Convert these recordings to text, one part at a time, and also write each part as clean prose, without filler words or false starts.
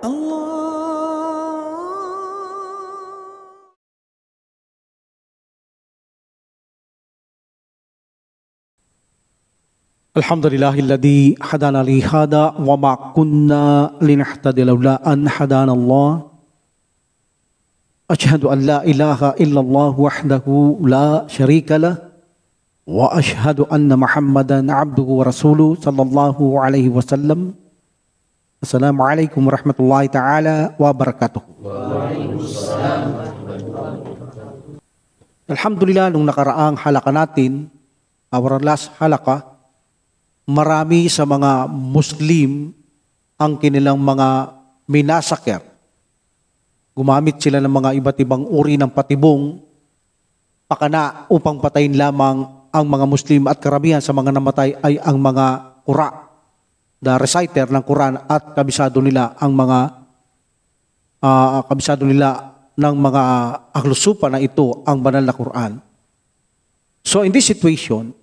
Alhamdulillahilladzi hadana li hada wa ma kunna linahtadiya laula an hadana Allah. Asyhadu an la ilaha illallah wahdahu la syarika lah wa asyhadu anna Muhammadan abduhu wa rasuluh sallallahu alaihi wasallam. Assalamualaikum warahmatullahi taala wabarakatuh. Alhamdulillah, nung nakaraang halaka natin, our last halaka, marami sa mga Muslim ang kanilang mga minasaker. Gumamit sila ng mga iba't ibang uri ng patibong, pakana upang patayin lamang ang mga Muslim, at karamihan sa mga namatay ay ang mga qura, the reciter ng Quran, at kabisado nila ang mga kabisado nila ng mga ahlusupa na ito ang banal na Quran. So in this situation,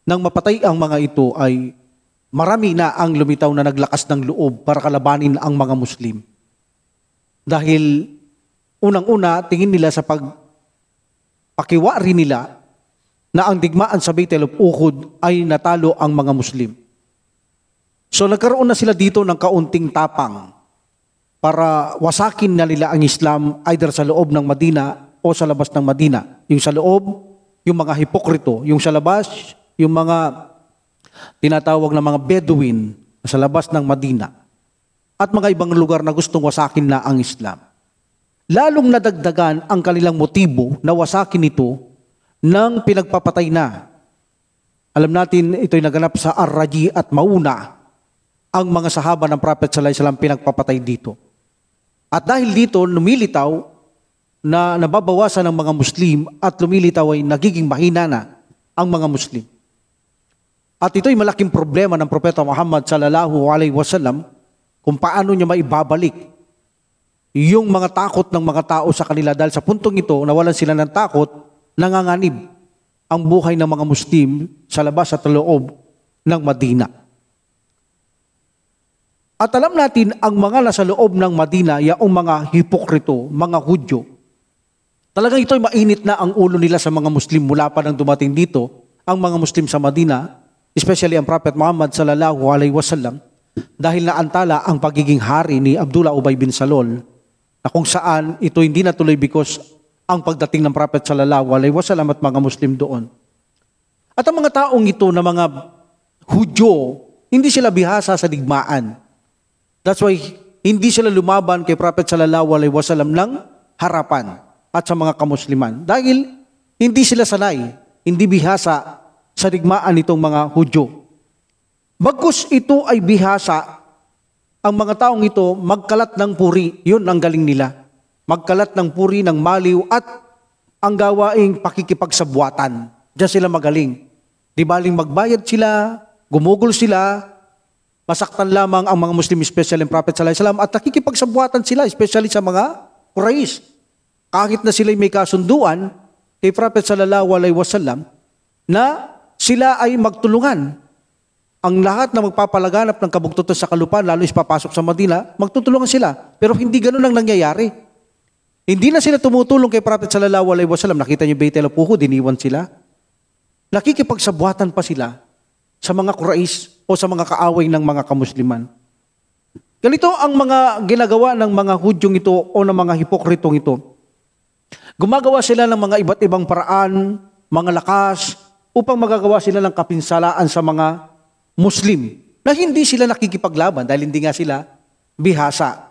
nang mapatay ang mga ito ay marami na ang lumitaw na naglakas ng loob para kalabanin ang mga Muslim. Dahil unang-una, tingin nila sa pagpakiwari nila na ang digmaan sa Battle of Uhud ay natalo ang mga Muslim. So nagkaroon na sila dito ng kaunting tapang para wasakin na nila ang Islam either sa loob ng Madina o sa labas ng Madina. Yung sa loob, yung mga hipokrito. Yung sa labas, yung mga tinatawag na mga Bedouin sa labas ng Madina at mga ibang lugar na gustong wasakin na ang Islam. Lalong nadagdagan ang kanilang motibo na wasakin ito ng pinagpapatay na. Alam natin, ito'y naganap sa Ar-Raji at Mauna, ang mga sahaba ng Prophet sallallahu alaihi wasallam pinagpapatay dito. At dahil dito, lumilitaw na nababawasan ng mga Muslim at lumilitaw ay nagiging mahina na ang mga Muslim. At ito'y malaking problema ng Propeta Muhammad sallallahu alaihi wasallam kung paano niya maibabalik yung mga takot ng mga tao sa kanila, dahil sa puntong ito, nawalan sila ng takot, nanganganib ang buhay ng mga Muslim sa labas at loob ng Madina. At alam natin, ang mga nasa loob ng Madina, yaong mga hipokrito, mga Hudyo, talagang ito'y mainit na ang ulo nila sa mga Muslim mula pa nang dumating dito ang mga Muslim sa Madina, especially ang Prophet Muhammad sallallahu alaihi wasallam, dahil naantala ang pagiging hari ni Abdullah Ubay bin Salul, na kung saan ito hindi natuloy because ang pagdating ng Prophet sallallahu alaihi wasallam at mga Muslim doon. At ang mga taong ito na mga Hudyo, hindi sila bihasa sa digmaan. That's why hindi sila lumaban kay Prophet sallallahu alaihi wasallam ng harapan at sa mga kamusliman. Dahil hindi sila sanay, hindi bihasa sa digmaan nitong mga Hudyo. Bagkus ito ay bihasa, ang mga taong ito magkalat ng puri, yun ang galing nila. Magkalat ng puri, ng maliw, at ang gawaing pakikipagsabuatan. Diyan sila magaling. Di baling magbayad sila, gumugol sila, masaktan lamang ang mga Muslim, especially ang Prophet sallallahu alaihi wasallam, at nakikipagsabuatan sila, especially sa mga Quraysh. Kahit na sila may kasunduan kay Prophet sallallahu alaihi wasallam na sila ay magtulungan. Ang lahat na magpapalaganap ng kabugtutan sa kalupaan, lalo is papasok sa Madina, magtutulungan sila. Pero hindi ganun ang nangyayari. Hindi na sila tumutulong kay Prophet sallallahu alaihi wasallam. Nakita niyo Battle of Uhud, iniwan sila. Nakikipagsabuatan pa sila sa mga Quraysh o sa mga kaaway ng mga kamusliman. Ganito ang mga ginagawa ng mga Hudyong ito o ng mga hipokritong ito. Gumagawa sila ng mga iba't ibang paraan, mga lakas, upang magagawa sila ng kapinsalaan sa mga Muslim na hindi sila nakikipaglaban dahil hindi nga sila bihasa.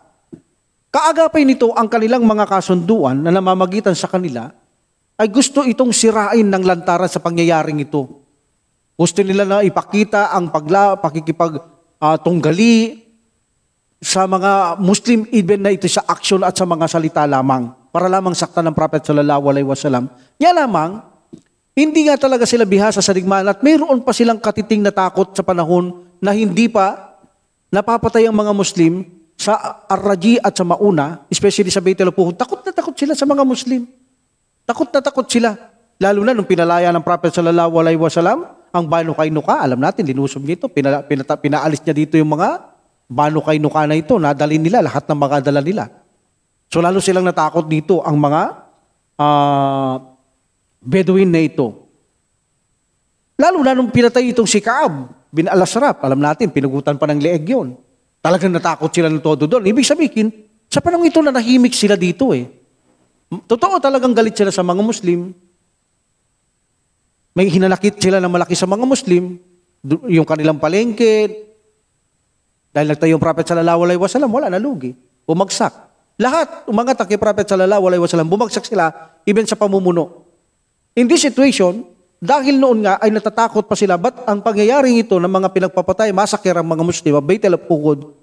Kaagapay nito ang kanilang mga kasunduan na namamagitan sa kanila ay gusto itong sirain ng lantaran sa pangyayaring ito. Gusto nila na ipakita ang pakikipagtunggali sa mga Muslim, even na ito sa action at sa mga salita lamang, para lamang saktan ng Prophet sallallahu alaihi wasallam. Yan lamang, hindi nga talaga sila bihasa sa digmaan at mayroon pa silang katiting na takot sa panahon na hindi pa napapatay ang mga Muslim sa Ar-Raji at sa Mauna, especially sa Battle of Uhud. Takot na takot sila sa mga Muslim. Takot na takot sila. Lalo na nung pinalaya ng Prophet sallallahu alaihi wasallam ang Banu Qaynuqa, alam natin, linusog niya ito, pinaalis niya dito yung mga Banu Qaynuqa na ito, nadali nila lahat ng mga dala nila. So lalo silang natakot dito ang mga Bedouin na ito. Lalo na nung pinatay itong si Kaab bin al-Ashraf, alam natin, pinugutan pa ng leeg yun. Talagang natakot sila ng todo doon. Ibig sabihin, sa panahon ito nanahimik sila dito eh. Totoo talagang galit sila sa mga Muslim. May hinanakit sila ng malaki sa mga Muslim, yung kanilang palengke. Dahil nagtayo yung Prophet sallallahu alaihi wasallam, wala, nalugi. Bumagsak. Lahat, umangat kay Prophet sallallahu alaihi wasallam, bumagsak sila, even sa pamumuno. In this situation, dahil noon nga ay natatakot pa sila, ba't ang pangyayaring ito ng mga pinagpapatay, masakir ang mga Muslim, Baitul Uqud,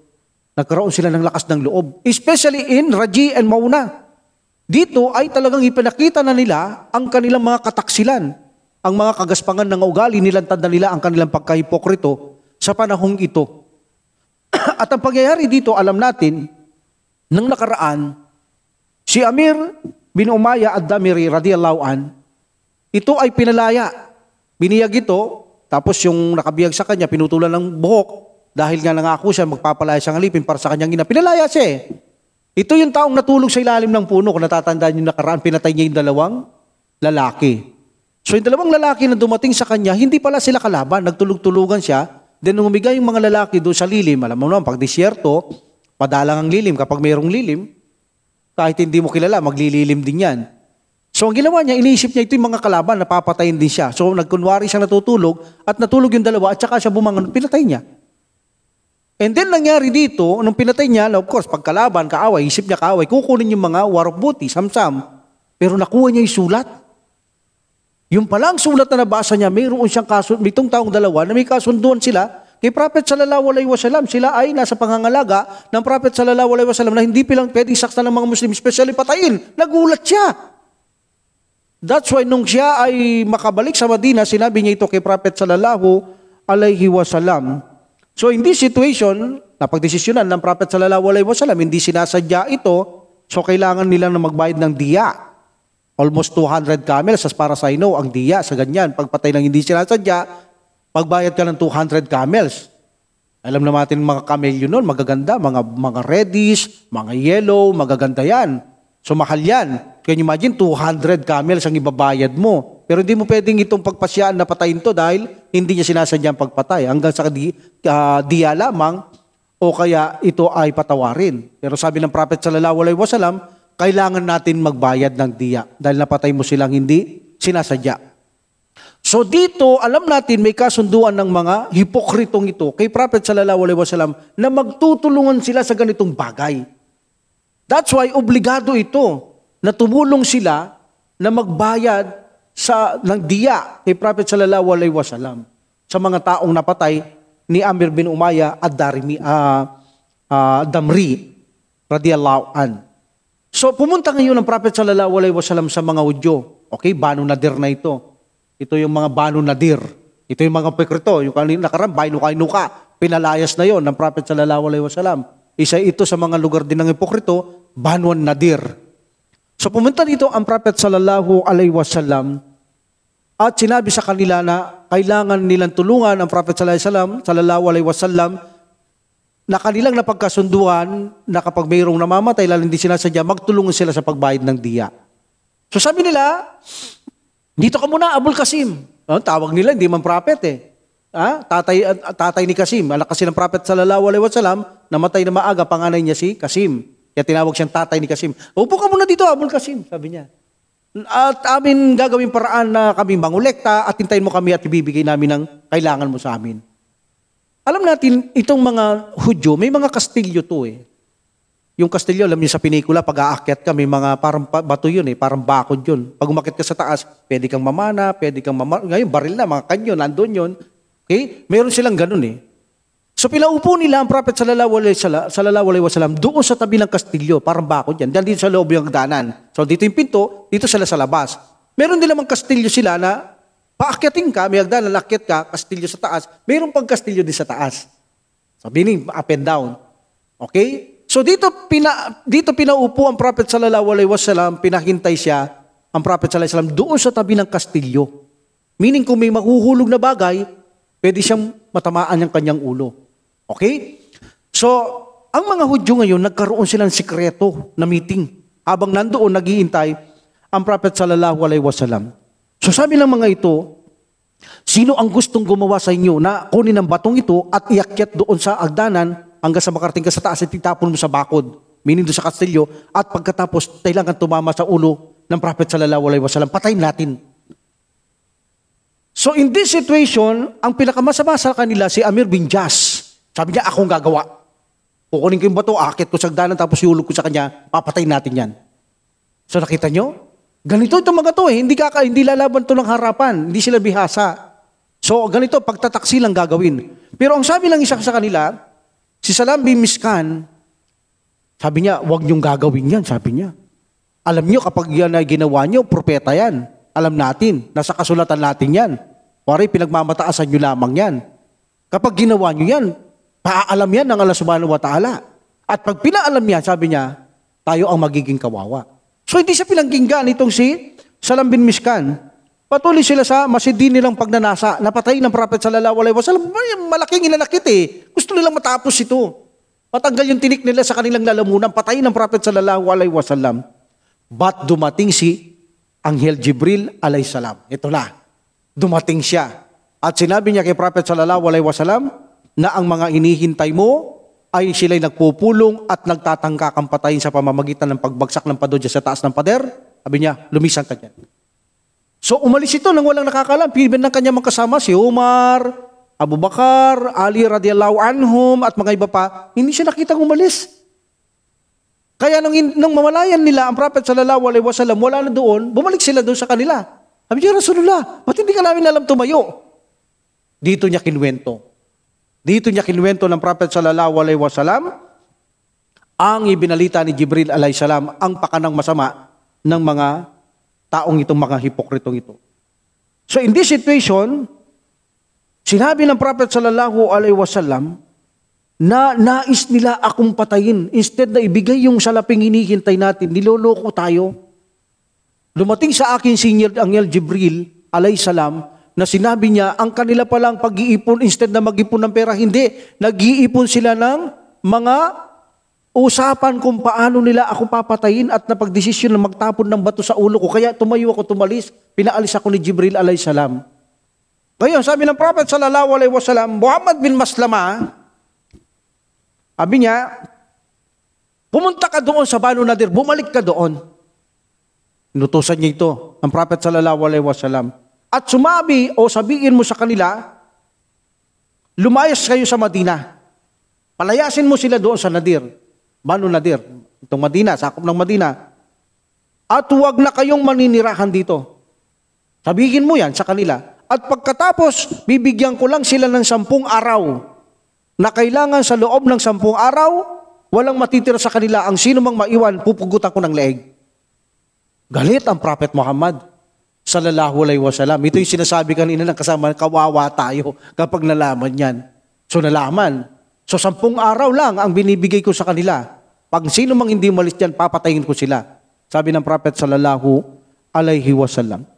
nagkaroon sila ng lakas ng loob. Especially in Raji and Mauna. Dito ay talagang ipinakita na nila ang kanilang mga kataksilan, ang mga kagaspangan ng ugali, nilantad na nila ang kanilang pagkahipokrito sa panahong ito. At ang pangyayari dito, alam natin, nang nakaraan, si Amir bin Umayyah ad-Damiri radiyallahu an, ito ay pinalaya. Biniyag ito, tapos yung nakabiyag sa kanya, pinutulan ng buhok, dahil nga nangako siya, magpapalaya siyang alipin para sa kanyang ina. Pinalaya siya eh. Ito yung taong natulog sa ilalim ng puno, kung natatandaan yung nakaraan, pinatay niya yung dalawang lalaki. So yung dalawang lalaki na dumating sa kanya, hindi pala sila kalaban, nagtulog-tulugan siya, then nung umigay yung mga lalaki doon sa lilim, alam mo naman, pag disyerto, padalang ang lilim, kapag mayroong lilim, kahit hindi mo kilala, maglililim din yan. So ang ginawa niya, iniisip niya ito yung mga kalaban, napapatayin din siya. So nagkunwari siya natutulog, at natulog yung dalawa, at saka siya bumangon, pinatay niya. And then nangyari dito, nung pinatay niya, of course, pagkalaban, kaaway, isip niya kaaway, kukunin yung mga warok buti, samsam. Pero nakuha niya yung sulat. Yung palang sulat na nabasa niya, mayroon siyang itong taong dalawa na may kasunduan sila kay Prophet sallallahu alaihi wasallam. Sila ay nasa pangangalaga ng Prophet sallallahu alaihi wasallam na hindi pilang pwedeng saktan ng mga Muslim, especially patayin. Nagulat siya. That's why nung siya ay makabalik sa Madina, sinabi niya ito kay Prophet sallallahu alaihi wasallam. So in this situation, napagdesisyonan ng Prophet sallallahu alaihi wasallam, hindi sinasadya ito, so kailangan nila na magbayad ng diya. Almost 200 camels, as para sa ino, ang diya sa ganyan. Pagpatay ng hindi sinasadya, pagbayad ka ng 200 camels. Alam na natin mga camelyo noon, magaganda, mga reddish, mga yellow, magaganda yan. So mahal yan. Can you imagine, 200 camels ang ibabayad mo. Pero hindi mo pwedeng itong pagpasyaan na patayin to dahil hindi niya sinasadya ang pagpatay. Hanggang sa diya lamang o kaya ito ay patawarin. Pero sabi ng Prophet sallallahu alaihi wasallam, kailangan natin magbayad ng diya dahil napatay mo silang hindi sinasadya. So dito, alam natin may kasunduan ng mga hipokritong ito kay Prophet sallallahu alaihi wasallam na magtutulungan sila sa ganitong bagay. That's why obligado ito na tumulong sila na magbayad ng diya kay Prophet sallallahu alaihi wasallam sa mga taong napatay ni Amir bin Umayyah ad-Damri radiyallahu an. So pumunta ngayon ang Prophet sallallahu alaihi wasallam sa mga Hudyo. Okay, Banu Nadir na ito. Ito yung mga Banu Nadir. Ito yung mga pekrito, yung kanina nakaraan, Banu Qaynuqa, pinalayas na yon ng Prophet sallallahu alaihi wasallam. Isa ito sa mga lugar din ng hipokrito, Banu Nadir. So pumunta dito ang Prophet sallallahu alaihi wasallam at sinabi sa kanila na kailangan nilang tulungan ang Prophet sallallahu alaihi wasallam na kanilang napagkasunduan na kapag mayroong namamatay, lalo hindi sinasadya, magtulungan sila sa pagbayad ng diya. So sabi nila, dito ka muna, Abul Qasim. Tawag nila, hindi man prophet eh. Tatay ni Qasim. Anak kasi ng Prophet sallallahu alaihi wasallam, namatay na maaga, panganay niya si Qasim. Kaya tinawag siyang tatay ni Qasim. Upo ka muna dito, Abul Qasim, sabi niya. At amin gagawin paraan na kami mangolekta at hintayin mo kami at ibibigay namin ang kailangan mo sa amin. Alam natin, itong mga Hudyo, may mga kastilyo to eh. Yung kastilyo, alam niyo sa pinikula, pag aakyat ka, may mga parang bato yun eh, parang bakod yun. Pag umakyat ka sa taas, pwede kang mamana, ngayon baril na, mga kanyo, nandun yun. Okay? Meron silang ganun eh. So pinaupo nila ang Prophet sallallahu alaihi wasallam doon sa tabi ng kastilyo, parang bakod yan. Diyan dito sa loob yung hagdanan. So dito yung pinto, dito sila sa labas. Meron din namang kastilyo sila na paakyatin ka, may hagdanan, akyat ka, kastilyo sa taas. Mayroon pang kastilyo din sa taas. Sabihin, up and down. Okay? So dito pinaupo ang Prophet sallallahu alaihi wasallam, pinahintay siya ang Prophet sallallahu alaihi wasallam doon sa tabi ng kastilyo. Meaning kung may mahuhulog na bagay, pwede siyang matamaan ng kanyang ulo. Okay? So, ang mga Hudyo ngayon, nagkaroon sila ng sikreto na meeting habang nandoon naghihintay ang Prophet sallallahu alaihi wasallam. So sabi ng mga ito, sino ang gustong gumawa sa inyo na kunin ang batong ito at iakyat doon sa agdanan hanggang sa makarating ka sa taas at itapon mo sa bakod, meaning doon sa kastilyo, at pagkatapos kailangan tumama sa ulo ng Prophet sallallahu alaihi wasallam, patayin natin. So in this situation, ang pinakamasama sa kanila si Amir bin Jas. Sabi niya, akong gagawa. Kukunin ko yung bato, akit ko sa agdanan, tapos iulog ko sa kanya, papatayin natin yan. So nakita nyo? Ganito itong mga to hindi lalaban to ng harapan, hindi sila bihasa. So ganito, pagtataksi lang gagawin. Pero ang sabi ng isa sa kanila, si Salam bin Miskan, sabi niya, huwag niyong gagawin yan, sabi niya. Alam niyo, kapag yan ay ginawa niyo, propeta yan. Alam natin, nasa kasulatan natin yan. Pari, pinagmamataasan niyo lamang yan. Kapag ginawa niyo yan, paaalam yan ng Allah subhanahu wa ta'ala. At pag pinaalam yan, sabi niya, tayo ang magiging kawawa. So hindi siya pinangginggan itong si Salam bin Miskan. Patuloy sila sa masidin nilang pagnanasa, napatay ng Prophet sallallahu alaihi wasallam. Malaking inanakit Gusto nilang matapos ito. Matanggal yung tinik nila sa kanilang lalamunan, patay ng Prophet sallallahu alaihi wasallam. But dumating si Anghel Jibril alayhi salam. Ito na, dumating siya. At sinabi niya kay Prophet sallallahu alaihi wasallam na ang mga inihintay mo ay sila'y nagpupulong at nagtatangka kang patayin sa pamamagitan ng pagbagsak ng pado sa taas ng pader. Sabi niya, lumisan ka dyan. So umalis ito nang walang nakakalam. Pinibin ng kanya mga kasama, si Umar, Abu Bakar, Ali radiyallahu anhum at mga iba pa. Hindi siya nakitang umalis. Kaya nung mamalayan nila ang Prophet sallallahu alaihi wasallam, wala na doon, bumalik sila doon sa kanila. Sabi niya, Rasulullah, ba't hindi ka namin alam tumayo? Dito niya kinwento. Dito niya kinwento ng Prophet sallallahu alaihi wasallam ang ibinalita ni Jibril alayhi salam, ang pakanang masama ng mga taong itong mga hipokritong ito. So in this situation, sinabi ng Prophet sallallahu alaihi wasallam na nais nila akong patayin. Instead na ibigay yung salaping hinihintay natin, niloloko tayo. Lumating sa akin si Anghel Jibril alayhi salam na sinabi niya, ang kanila palang pag-iipon, instead na mag-ipon ng pera, hindi. Nag-iipon sila ng mga usapan kung paano nila ako papatayin at napagdesisyon na magtapon ng bato sa ulo ko. Kaya tumayo ako, tumalis, pinaalis ako ni Jibril alayhi salam. Ngayon, sabi ng Prophet sallallahu alaihi wasallam, Muhammad bin Maslama, sabi niya, pumunta ka doon sa Banu Nadir, bumalik ka doon. Inutusan niya ito, ang Prophet sallallahu alaihi wasallam. At sumabi o sabihin mo sa kanila, lumayas kayo sa Madina. Palayasin mo sila doon sa Nadir. Banu Nadir. Itong Madina, sakop ng Madina. At huwag na kayong maninirahan dito. Sabihin mo yan sa kanila. At pagkatapos, bibigyan ko lang sila ng 10 araw na kailangan sa loob ng 10 araw, walang matitira sa kanila. Ang sino mang maiwan, pupugutan ko ng leeg. Galit ang Prophet Muhammad sallallahu alaihi wasallam. Ito yung sinasabi kanina ng kasama, kawawa tayo kapag nalaman yan. So nalaman. So 10 araw lang ang binibigay ko sa kanila. Pag sino mang hindi umalis dyan, papatayin ko sila. Sabi ng Prophet sallallahu alaihi wasallam.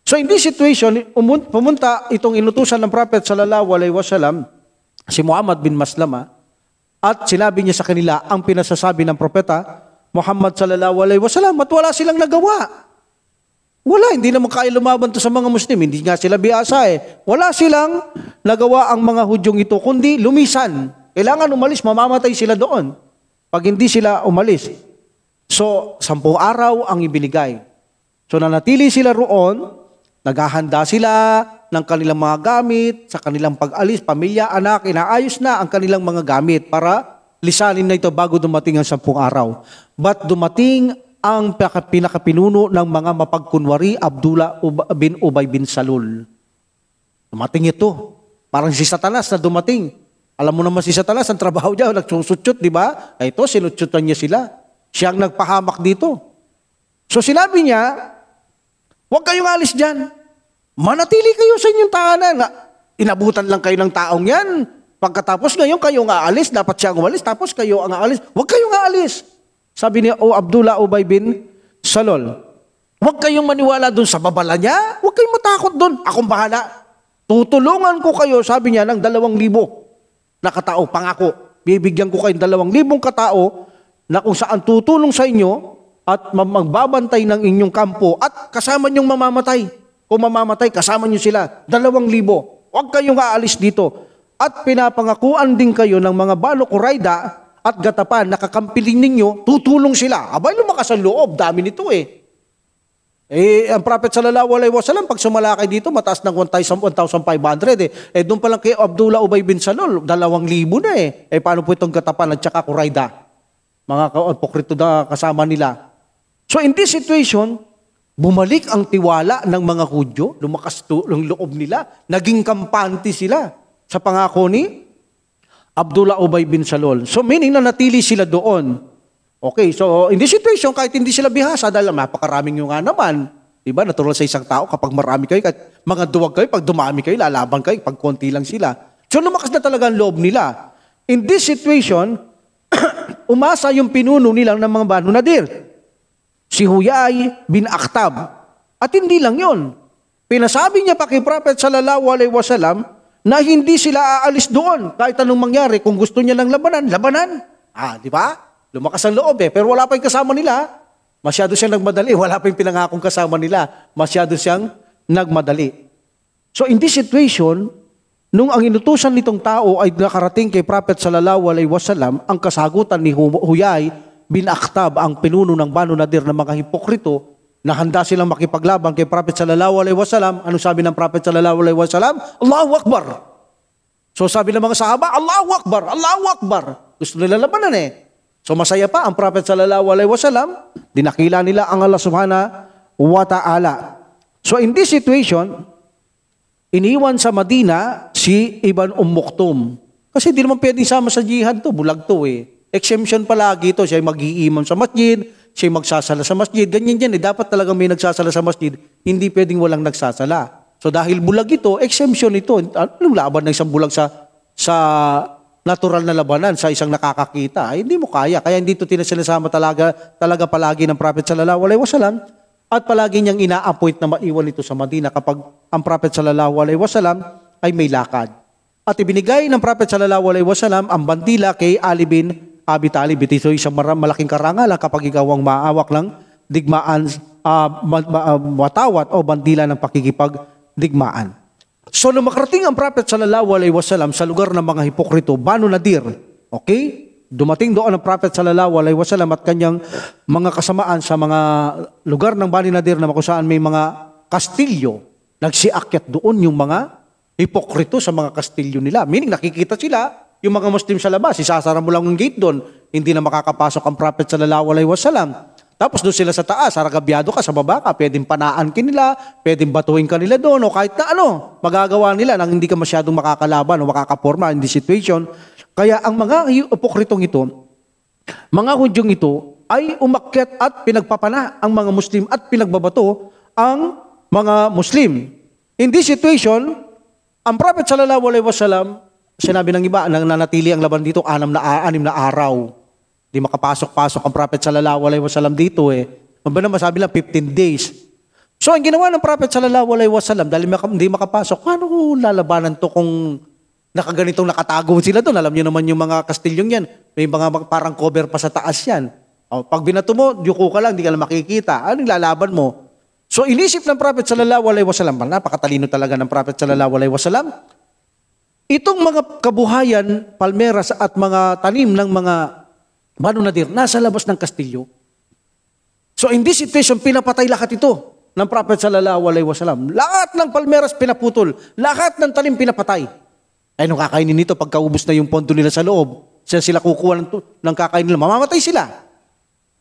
So in this situation, pumunta itong inutusan ng Prophet sallallahu alaihi wasallam, si Muhammad bin Maslama, at sinabi niya sa kanila ang pinasasabi ng propeta Muhammad sallallahu alaihi wasallam, at wala silang nagawa. Wala, hindi naman kaya lumaban to sa mga Muslim. Hindi nga sila biyasa Wala silang nagawa ang mga Hudyong ito, kundi lumisan. Kailangan umalis, mamamatay sila doon. Pag hindi sila umalis. So, 10 araw ang ibinigay. So, nanatili sila roon, naghahanda sila ng kanilang mga gamit, sa kanilang pag-alis, pamilya, anak, inaayos na ang kanilang mga gamit para lisanin na ito bago dumating ang 10 araw. But dumating ang pinakapinuno ng mga mapagkunwari, Abdullah bin Ubay bin Salul. Dumating ito. Parang si Satanas na dumating. Alam mo naman si Satanas, ang trabaho niya, nagsusutsut, di ba? Ito, sinutsutan niya sila. Siya ang nagpahamak dito. So sinabi niya, huwag kayong alis dyan. Manatili kayo sa inyong tahanan. Inabutan lang kayo ng taong yan. Pagkatapos ngayon kayo nga aalis, dapat siya umalis, tapos kayo ang aalis. Huwag kayong aalis. Sabi niya, Abdullah Ubay bin Salul, huwag kayong maniwala dun sa babala niya. Huwag kayong matakot dun. Akong bahala. Tutulungan ko kayo, sabi niya, ng 2,000 na katao, pangako. bibigyan ko kayong 2,000 katao na kung saan tutulong sa inyo at magbabantay ng inyong kampo at kasama niyong mamamatay. Kung mamamatay, kasama niyo sila. 2,000. Huwag kayong aalis dito. At pinapangakuan din kayo ng mga Banu Qurayda at Gatapan, nakakampiling ninyo, tutulong sila. Abay, lumakas ang loob. Dami nito eh. Ang Prophet sallallahu alaihi wasallam, pag sumalakay dito, mataas ng 1,500 eh. Doon pa lang kay Abdullah Ubay bin Salul, 2,000 na eh. Paano po itong Gatapan at saka Qurayda? Mga hipokrito na kasama nila. So in this situation, bumalik ang tiwala ng mga Hudyo, lumakas ang loob nila, naging kampante sila sa pangako ni Abdullah Ubay bin Salul. So meaning na natili sila doon. Okay, so in this situation, kahit hindi sila bihasa, dahil napakaraming nyo nga naman, diba, natural sa isang tao, kapag marami kayo, kahit mga duwag kayo, pag dumami kayo, lalaban kayo, pag konti lang sila. So lumakas na talaga ang loob nila. In this situation, umasa yung pinuno nilang ng mga Banu Nadir, si Huyay bin Akhtab. At hindi lang yon. Pinasabi niya pa kay Prophet sallallahu alaihi wasallam na hindi sila aalis doon kahit anong mangyari. Kung gusto niya ng labanan, labanan. Di ba? Lumakas ang loob eh, pero wala pa yung kasama nila. Masyado siyang nagmadali, wala pa yung pinangakong kasama nila. Masyado siyang nagmadali. So in this situation, nung ang inutusan nitong tao ay nakarating kay Prophet sallallahu alaihi wasallam, ang kasagutan ni Huyay bin Akhtab, ang pinuno ng Banu Nadir ng mga hipokrito, na handa silang makipaglaban kay Prophet sallallahu alaihi wasallam. Ano sabi ng Prophet sallallahu alaihi wasallam? Allahu Akbar. So sabi ng mga sahaba, Allahu Akbar, Allahu Akbar. Gusto nila labanan eh. So masaya pa ang Prophet sallallahu alaihi wasallam, dinakila nila ang Allah subhanahu wa ta'ala. So in this situation, iniwan sa Madina si Ibn Maktum. Kasi di naman pwedeng sama sa jihad to, bulag to eh. Exemption palagi to, siya mag-iimam sa masjid, siya magsasala sa masjid, ganyan yan eh. Dapat talaga may nagsasala sa masjid, hindi pwedeng walang nagsasala. So dahil bulag ito, exemption ito. Anong laban ng isang bulag sa natural na labanan sa isang nakakakita? Hindi mo kaya. Kaya hindi ito sinasama talaga palagi ng Prophet sallallahu alaihi wasallam, at palagi niyang ina-appoint na maiwan ito sa Madina kapag ang Prophet sallallahu alaihi wasallam ay may lakad. At ibinigay ng Prophet sallallahu alaihi wasallam ang bandila kay Ali bin Abi Talib. Ito isang malaking karangalan kapag ikaw ang maawak ng digmaan, watawat o bandila ng pakikipagdigmaan. So nung makarating ang Prophet sallallahu alaihi wasallam sa lugar ng mga hipokrito, Banu Nadir, okay? Dumating doon ang Prophet sallallahu alaihi wasallam at kanyang mga kasamaan sa mga lugar ng Banu Nadir na kung saan may mga kastilyo. Nagsiakyat doon yung mga hipokrito sa mga kastilyo nila. Meaning nakikita sila, yung mga Muslim sa labas, isasara mo lang ang gate doon, hindi na makakapasok ang Prophet sallallahu alaihi wasallam. Tapos doon sila sa taas, haragabyado ka, sa baba ka, pwedeng panaan ka nila, pwedeng batuhin ka nila doon, o kahit na ano, magagawa nila nang hindi ka masyadong makakalaban o makakaporma in this situation. Kaya ang mga hipokritong ito, mga Hudyong ito, ay umakyat at pinagpapana ang mga Muslim at pinagbabato ang mga Muslim. In this situation, ang Prophet sallallahu alaihi wasallam, sinabi ng iba, nang nanatili ang laban dito, 6 na araw. Di makapasok-pasok ang Prophet sallallahu alaihi wasallam dito eh. Masabi lang 15 days. So ang ginawa ng Prophet sallallahu alaihi wasallam, dahil hindi makapasok, paano lalabanan to kung nakaganitong nakatago sila doon? Alam niyo naman yung mga kastilyong yan, may mga parang cover pa sa taas yan. O, pag binato mo, yuko ka lang, di ka lang makikita. Anong lalaban mo? So inisip ng Prophet sallallahu alaihi wasallam, napakatalino talaga ng Prophet sallallahu alaihi wasallam, itong mga kabuhayan, palmeras at mga tanim ng mga Banu Nadir, nasa labas ng kastilyo. So in this situation, pinapatay lahat ito ng Prophet sallallahu alaihi wasallam. Lahat ng palmeras pinaputol, lahat ng tanim pinapatay. Ay nung kakainin nito, pagkaubos na yung pondo nila sa loob, sila kukuha ng kakain nila, mamamatay sila.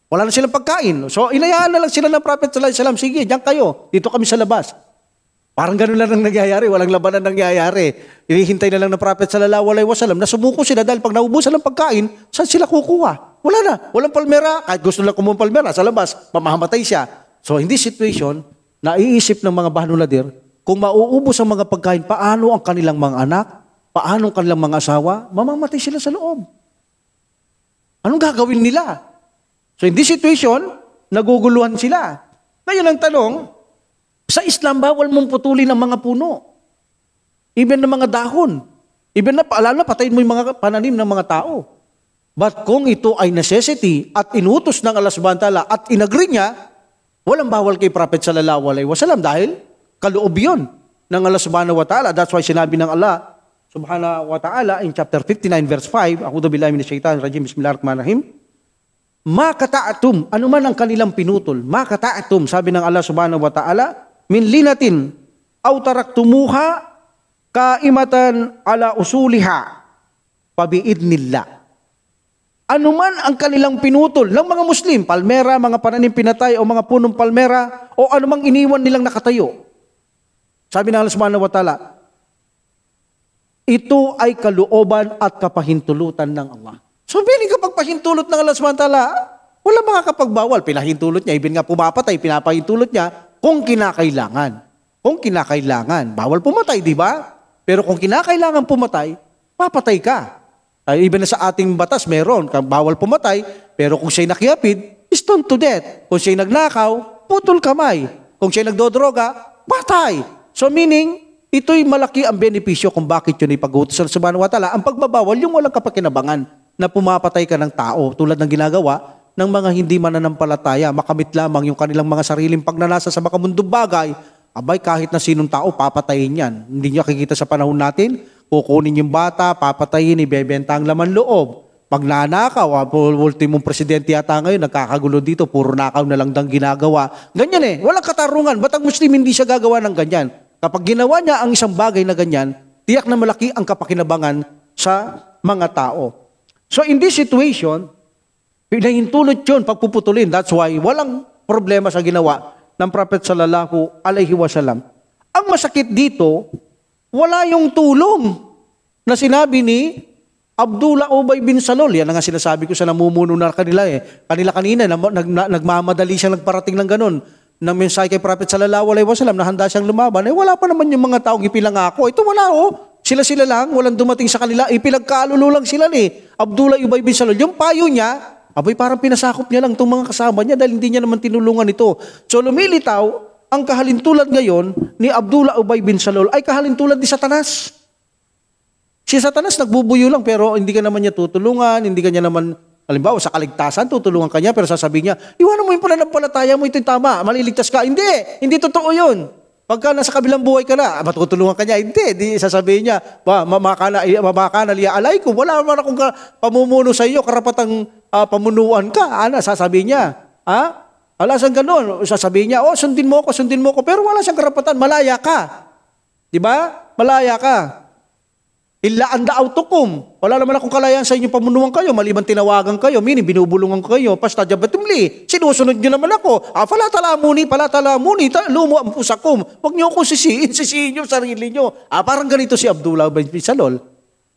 Wala na silang pagkain. So inayaan na lang sila ng Prophet sallallahu alaihi wasallam, sige, diyan kayo, dito kami sa labas. Parang ganun lang ang nangyayari, walang labanan nangyayari. Hinihintay na lang ng Prophet sallallahu alaihi wasallam na sumuko sila dahil pag naubusan ng pagkain, saan sila kukuha? Wala na, walang palmera. Kahit gusto nila kumuha palmera sa labas, mamamatay siya. So in this situation, naiisip ng mga Banu Nadir, kung mauubos ang mga pagkain, paano ang kanilang mga anak? Paano ang kanilang mga asawa? Mamamatay sila sa loob. Anong gagawin nila? So in this situation, naguguluhan sila. Ngayon ang tanong, sa Islam, bawal mong putulin ang mga puno. Even ng mga dahon. Even na, patayin mo yung mga pananim ng mga tao. But kung ito ay necessity at inutos ng Allah subhanahu wa ta'ala at inagree niya, walang bawal kay Prophet sallallahu alaihi wasallam dahil kaloob yun ng Allah subhanahu wa ta'ala. That's why sinabi ng Allah subhanahu wa ta'ala in chapter 59 verse 5, A'udhu billahi minash shaitanir rajim, bismillahirrahmanirrahim. Ma kata'atum, ano man ang kanilang pinutol, ma kata'atum, sabi ng Allah subhanahu wa ta'ala, min linatin aw taraktumuha kaimatan ala usuliha pabiidnillah. Ano man ang kanilang pinutol ng mga Muslim, palmera, mga pananim pinatay o mga punong palmera o anumang iniwan nilang nakatayo. Sabi ng Allah subhanahu wa ta'ala, ito ay kalooban at kapahintulutan ng Allah. So, biling kapag pahintulot ng Allah subhanahu wa ta'ala, wala makakapagbawal. Pinahintulot niya, even nga pumapatay, pinapahintulot niya kung kinakailangan. Kung kinakailangan. Bawal pumatay, di ba? Pero kung kinakailangan pumatay, papatay ka. Even na sa ating batas, meron. Bawal pumatay, pero kung siya'y nakiyapid, stone to death. Kung siya'y nagnakaw, putol kamay. Kung siya'y nagdodroga, patay. So meaning, ito'y malaki ang benepisyo kung bakit yun ipag-utos ng subhanahu wa ta'ala. Ang pagbabawal, yung walang kapakinabangan na pumapatay ka ng tao tulad ng ginagawa ng mga hindi mananampalataya. Makamit lamang yung kanilang mga sariling pagnanasa sa makamundong bagay. Abay, kahit na sinong tao, papatayin yan. Hindi nyo kikita sa panahon natin, kukunin yung bata, papatayin, ibebenta ang laman loob. Pag nanakaw, ultimong presidente yata ngayon, nagkakagulo dito, puro nakaw na lang dang ginagawa. Ganyan eh, walang katarungan. Ba't ang Muslim hindi siya gagawa ng ganyan? Kapag ginawa niya ang isang bagay na ganyan, tiyak na malaki ang kapakinabangan sa mga tao. So in this situation, pinahintulot yun, pagpuputulin. That's why walang problema sa ginawa ng Prophet sallallahu alaihi wasallam. Ang masakit dito, wala yung tulong na sinabi ni Abdullah Ubay bin Salul. Yan ang nga sinasabi ko sa namumuno na kanila eh. Kanila kanina, nagmamadali siyang nagparating ng ganun. Nang mensahe kay Prophet sallallahu alaihi wasallam na handa siyang lumaban, eh wala pa naman yung mga taong ipinangako. Ito wala oh. Sila-sila lang, walang dumating sa kanila. Ipinagkalulo lang sila ni Abdullah Ubay bin Salul. Yung payo niya, abay parang pinasakop niya lang itong mga kasama niya dahil hindi niya naman tinulungan ito. So lumilitaw, ang kahalintulad ngayon ni Abdullah Ubay bin Salul ay kahalintulad ni Satanas. Si Satanas nagbubuyo lang pero hindi ka naman niya tutulungan, hindi ka niya naman, halimbawa sa kaligtasan, tutulungan ka niya pero sasabihin niya, iwanan mo yung pananampalataya mo, ito'y tama, maliligtas ka. Hindi totoo yun. Pagka nasa kabilang buhay ka na, matutulungan ka niya, hindi sasabihin niya, mamakana liya alay ko, wala naman akong pamumuno sa iyo, karapatang pamunuan ka. Sasabihin niya, alasan ganun, sasabihin niya, sundin mo ko, pero wala siyang karapatan, malaya ka. Diba? Malaya ka. Illa anda autokum. Wala naman akong kalayaan sa inyo pamunuan kayo, maliban tinawagan kayo, meaning binubulungan kayo, pasta jabatumli. Sinusunod niyo naman ako. Palatalamuni, lumo ang pusakum. Huwag niyo akong sisihin yung sarili niyo. Parang ganito si Abdullah bin Salul.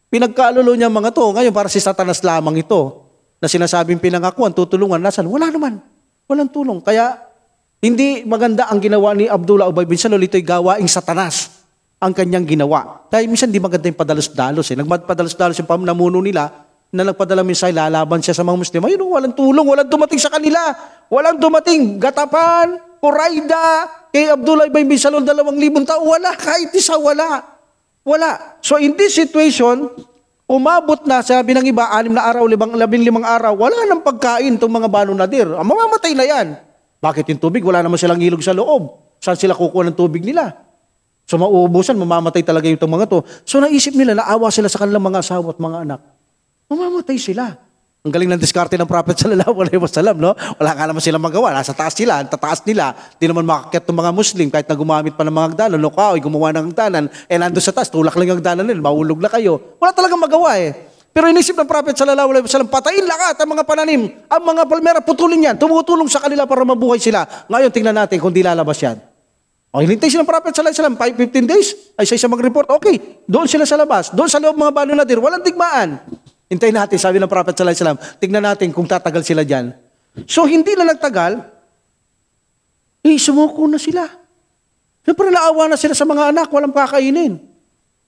Pinagkalulo niya mga to, ngayon para si Satanas lamang ito, na sinasabing pinangakuan, tutulungan, nasan? Wala naman. Walang tulong. Kaya, hindi maganda ang ginawa ni Abdullah Ubay bin Salul, ito'y gawaing Satanas ang kanyang ginawa. Dahil minsan di maganda yung padalos-dalos. Nagpadalos-dalos yung namuno nila na nagpadala minsan lalaban siya sa mga Muslim. Ayun, walang tulong, walang dumating sa kanila. Walang dumating. Gatapan, Qurayda, kay Abdullah bin Salul 2,000 tao. Wala, kahit isa, wala. Wala. So in this situation, umabot na, sabi ng iba, 6 na araw, 15 araw, wala nang pagkain itong mga Banu Nadir. Mamamatay na yan. Bakit yung tubig? Wala naman silang ilog sa loob. Saan sila kukuha ng tubig nila? So mauubusan, mamamatay talaga yung mga to. So naisip nila, naawa sila sa kanilang mga asawa at mga anak. Mamamatay sila. Ang galing ng diskarte ng Prophet sallallahu alaihi wasallam, no? Wala ka naman silang magawa. Nasa taas sila, ang tataas nila. Di naman makakyat ng mga Muslim kahit na gumamit pa ng mga hagdanan. Lokaoy, gumawa ng hagdanan. Nandun sa taas, tulak lang yung hagdanan nila. Mahulog na kayo. Wala talagang magawa eh. Pero inisip ng Prophet sallallahu alaihi wasallam, patayin lahat ang mga pananim. Ang mga palmera, putulin yan. Tumutulong sa kanila para mabuhay sila. Ngayon, tingnan natin kung di lalabas yan. Hinintay silang Prophet sallallahu alaihi wasallam, 15 days, ay sa mag-report, okay, doon sila sa labas, doon sa loob mga Banu Nadir, walang digmaan. Hintayin natin, sabi ng Prophet sallallahu alaihi wasallam, tignan natin kung tatagal sila dyan. So hindi na nagtagal, sumuko na sila. Siyempre naawa na sila sa mga anak, walang kakainin.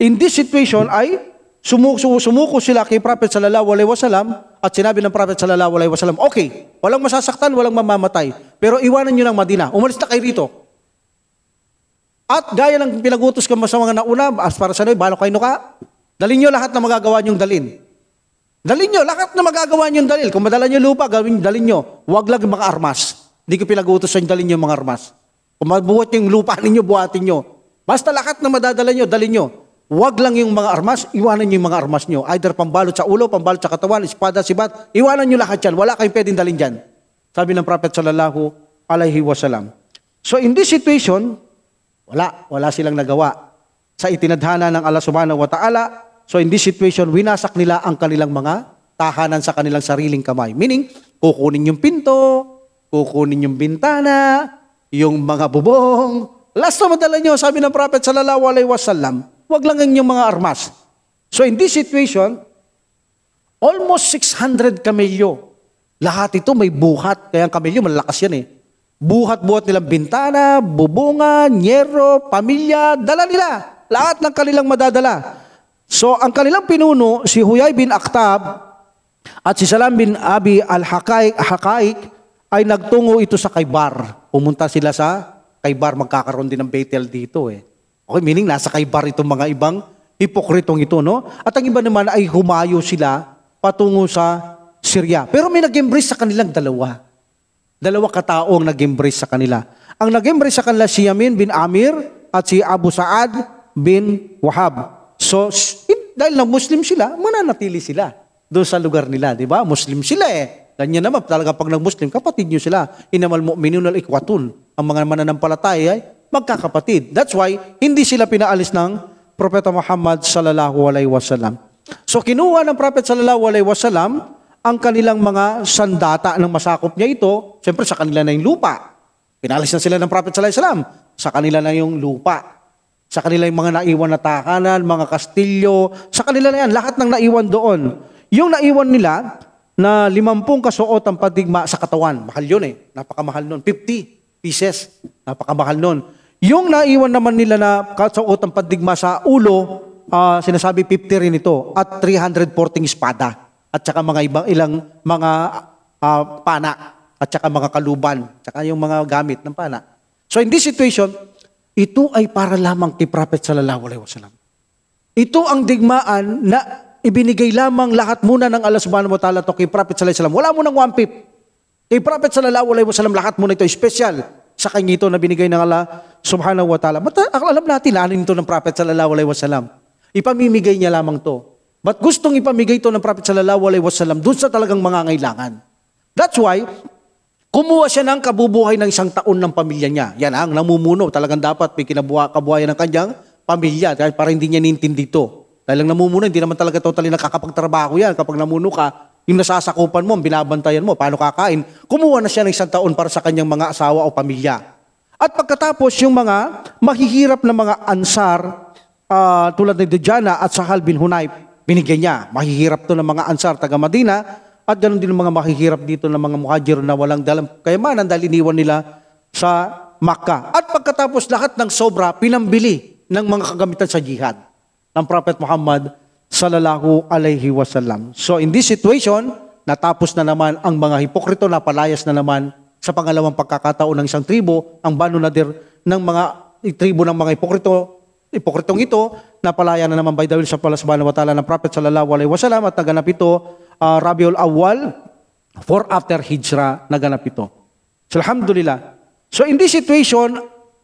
In this situation ay, sumuko sila kay Prophet sallallahu alaihi wasallam, at sinabi ng Prophet sallallahu alaihi wasallam, okay, walang masasaktan, walang mamamatay, pero iwanan nyo ng Madina, umalis na kayo rito. At gaya ng pinagutos ka sa mga nauna, as para sa nyo, balo kayo ka, dalhin nyo lahat na magagawa nyong dalhin. Dalin nyo, lahat na magagawa nyo yung dalil. Kung madala nyo lupa, dalin nyo. Huwag lang yung mga armas. Hindi ko pinag-uutos sa inyo, dalin nyo yung mga armas. Kung mabuhat yung lupa ninyo, buhatin nyo. Basta lahat na madadala nyo, dalin nyo. Huwag lang yung mga armas, iwanan nyo yung mga armas nyo. Either pambalot sa ulo, pambalot sa katawan, espada, sibat, iwanan nyo lahat yan. Wala kayong pwedeng dalin dyan. Sabi ng Prophet sallallahu alaihi wasallam. So in this situation, wala silang nagawa sa itinadhana ng Allah subhanahu wa ta'ala. So in this situation, winasak nila ang kanilang mga tahanan sa kanilang sariling kamay. Meaning, kukunin yung pinto, kukunin yung bintana, yung mga bubong. Last na madala nyo, sabi ng Prophet sallallahu alaihi wasallam, wag lang yung mga armas. So in this situation, almost 600 kamelyo. Lahat ito may buhat. Kaya ang kamelyo, malakas yan eh. Buhat-buhat nilang bintana, bubungan, nyero, pamilya, dala nila. Lahat ng kanilang madadala. So, ang kanilang pinuno, si Huyay bin Akhtab at si Salam bin Abi al-Haqaiq ay nagtungo ito sa Khaybar. Pumunta sila sa Khaybar, magkakaroon din ng battle dito eh. Okay, meaning nasa Khaybar itong mga ibang hipokritong ito, no? At ang iba naman ay humayo sila patungo sa Syria. Pero may nag-embrace sa kanilang dalawa. Dalawa kataong nag-embrace sa kanila. Ang nag-embrace sa kanila si Yamin bin Amir at si Abu Sa'ad bin Wahab. So, dahil na Muslim sila, mananatili sila doon sa lugar nila, di ba? Muslim sila eh. Ganyan naman, talaga pag nag-Muslim, kapatid nyo sila. Inamal mu'minun al-ikwatun. Ang mga mananampalataya ay magkakapatid. That's why, hindi sila pinaalis ng Propeta Muhammad sallallahu alaihi wasallam. So, kinuha ng Prophet sallallahu alaihi wasallam ang kanilang mga sandata ng masakop niya ito, siyempre sa kanila na yung lupa. Pinalis na sila ng Prophet sallallahu alaihi wasallam, sa kanila na yung lupa. Sa kanila yung mga naiwan na tahanan, mga kastilyo, sa kanila na yan, lahat ng naiwan doon. Yung naiwan nila na 50 kasuotang padigma sa katawan, mahal yun eh, napakamahal nun, 50 pieces, napakamahal nun. Yung naiwan naman nila na kasuotang padigma sa ulo, sinasabi 50 rin ito, at 314 espada, at saka mga ilang mga pana, at saka mga kaluban, at saka yung mga gamit ng pana. So in this situation, ito ay para lamang kay Prophet sallallahu alaihi wasallam. Ito ang digmaan na ibinigay lamang lahat muna ng Allah subhanahu wa ta'ala to kay Prophet sallallahu alaihi wasallam. Wala mo ng 1/5. Kay Prophet sallallahu alaihi wasallam lahat muna ito special sa kanya ito na binigay ng Allah subhanahu wa ta'ala. But alam natin na ano ito ng Prophet sallallahu alaihi wasallam. Ipamimigay niya lamang to. But gustong ipamigay ito ng Prophet sallallahu alaihi wasallam doon sa talagang mangangailangan. That's why kumuha siya ng kabubuhay ng 1 taon ng pamilya niya. Yan ang namumuno. Talagang dapat may kabuhayan ng kanyang pamilya. Dahil para hindi niya nintindi ito. Dahil lang namumuno, hindi naman talaga totally nakakapagtrabaho yan. Kapag namuno ka, yung nasasakupan mo, binabantayan mo, paano kakain. Kumuha na siya ng 1 taon para sa kanyang mga asawa o pamilya. At pagkatapos, yung mga mahihirap na mga ansar, tulad ni Dujana at Sahal bin Hunayf, binigyan niya. Mahihirap to ng mga ansar, taga Madina. At ganoon din ang mga mahihirap dito ng mga muhajir na walang dalang kayamanan dahil iniwan nila sa Makkah. At pagkatapos lahat ng sobra, pinambili ng mga kagamitan sa jihad ng Prophet Muhammad sallallahu alaihi wasallam. So in this situation, natapos na naman ang mga hipokrito, napalayas na naman sa pangalawang pagkakataon ng isang tribo, ang Banu Nadir ng mga tribo ng mga hipokritong ito, napalaya na naman by the will sa Allah subhanahu wa ta'ala ng Prophet sallallahu alaihi wasallam at naganap ito Rabiul Awwal, 4 after Hijrah, naganap ito. So, alhamdulillah. So, in this situation,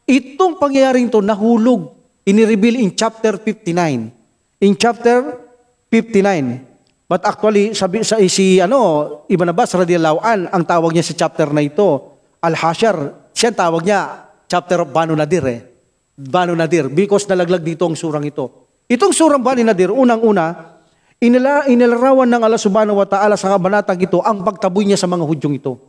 itong pangyayaring ito nahulog, inireveal in chapter 59. In chapter 59. But actually, Ibn Abbas radiyallahu an, ang tawag niya sa chapter na ito, Al-Hashar, siya tawag niya, chapter of Banu Nadir Banu Nadir, because nalaglag dito ang surang ito. Itong surang Banu Nadir, unang-una, inilarawan ng Allah subhanahu wa ta'ala sa kabanatang ito ang pagtaboy niya sa mga Hudyong ito.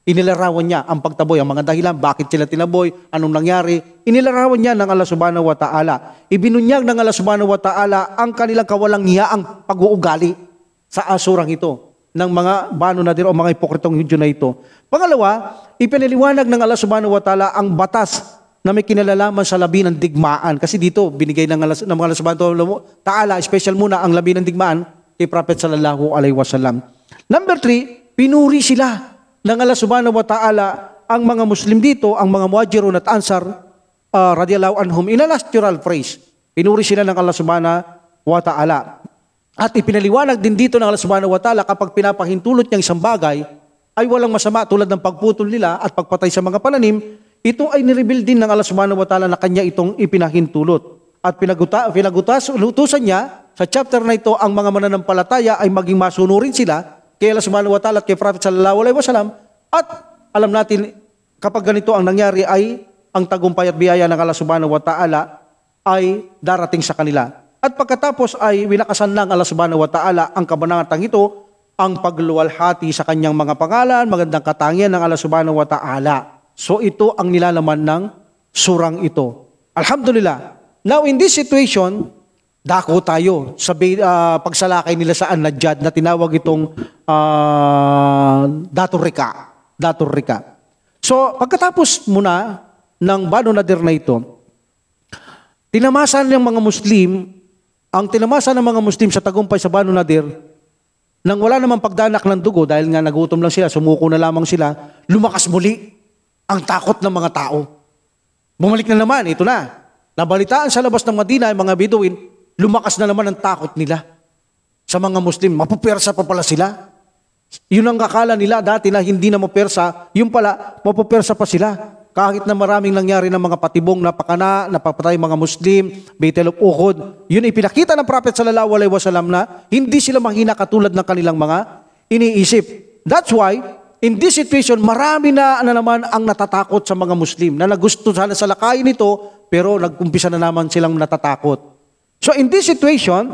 Inilarawan niya ang pagtaboy, ang mga dahilan, bakit sila tinaboy, anong nangyari. Inilarawan niya ng Allah subhanahu wa ta'ala. Ibinunyag ng Allah subhanahu wa ta'ala ang kanilang kawalang hiyaang pag-uugali sa asurang ito ng mga Banu Nadir o mga hipokritong Hudyo na ito. Pangalawa, ipinaliwanag ng Allah subhanahu wa ta'ala ang batas na may kinalalaman sa labi ng digmaan. Kasi dito, binigay ng Allah subhanahu wa ta'ala, special muna ang labi ng digmaan kay Prophet sallallahu alaihi wasallam. Number 3, pinuri sila ng Allah subhanahu wa ta'ala ang mga Muslim dito, ang mga Muhajirun at Ansar, radiyallahu anhum, in a natural phrase. Pinuri sila ng Allah subhanahu wa ta'ala. At ipinaliwanag din dito ng Allah subhanahu wa ta'ala kapag pinapahintulot niyang isang bagay, ay walang masama tulad ng pagputol nila at pagpatay sa mga pananim, ito ay nireveal din ng Allah subhanahu wa ta'ala na kanya itong ipinahintulot. At utusan niya sa chapter na ito ang mga mananampalataya ay maging masunurin sila kay Allah subhanahu wa ta'ala at kay Prophet sallallahu alaihi wasallam. At alam natin kapag ganito ang nangyari ay ang tagumpay at biyaya ng Allah subhanahu wa ta'ala ay darating sa kanila. At pagkatapos ay winakasan ng Allah subhanahu wa ta'ala ang kabanatang ito, ang pagluwalhati sa kanyang mga pangalan, magandang katangian ng Allah subhanahu wa ta'ala. So ito ang nilalaman ng surang ito. Alhamdulillah. Now in this situation, dako tayo sa pagsalakay nila sa An-Najjad na tinawag itong Datur Rika. So pagkatapos muna ng Banu Nadir na ito, tinamasan ng mga Muslim, ang tinamasan ng mga Muslim sa tagumpay sa Banu Nadir, nang wala namang pagdanak ng dugo dahil nga nagutom lang sila, sumuko na lamang sila, lumakas muli ang takot ng mga tao. Bumalik na naman, ito na. Nabalitaan sa labas ng Madina ang mga Biduin, lumakas na naman ang takot nila sa mga Muslim. Mapupersa pa pala sila. Yun ang kakala nila dati na hindi na mapupersa, yung pala, mapupersa pa sila. Kahit na maraming nangyari ng mga patibong napapatay mga Muslim, Battle of Uhud, yun ipinakita ng Prophet sallallahu alaihi wasallam na hindi sila mahina katulad ng kanilang mga iniisip. That's why, in this situation, marami na naman ang natatakot sa mga Muslim na nagusto sana sa lakayin nito, pero nagkumpisa na naman silang natatakot. So in this situation,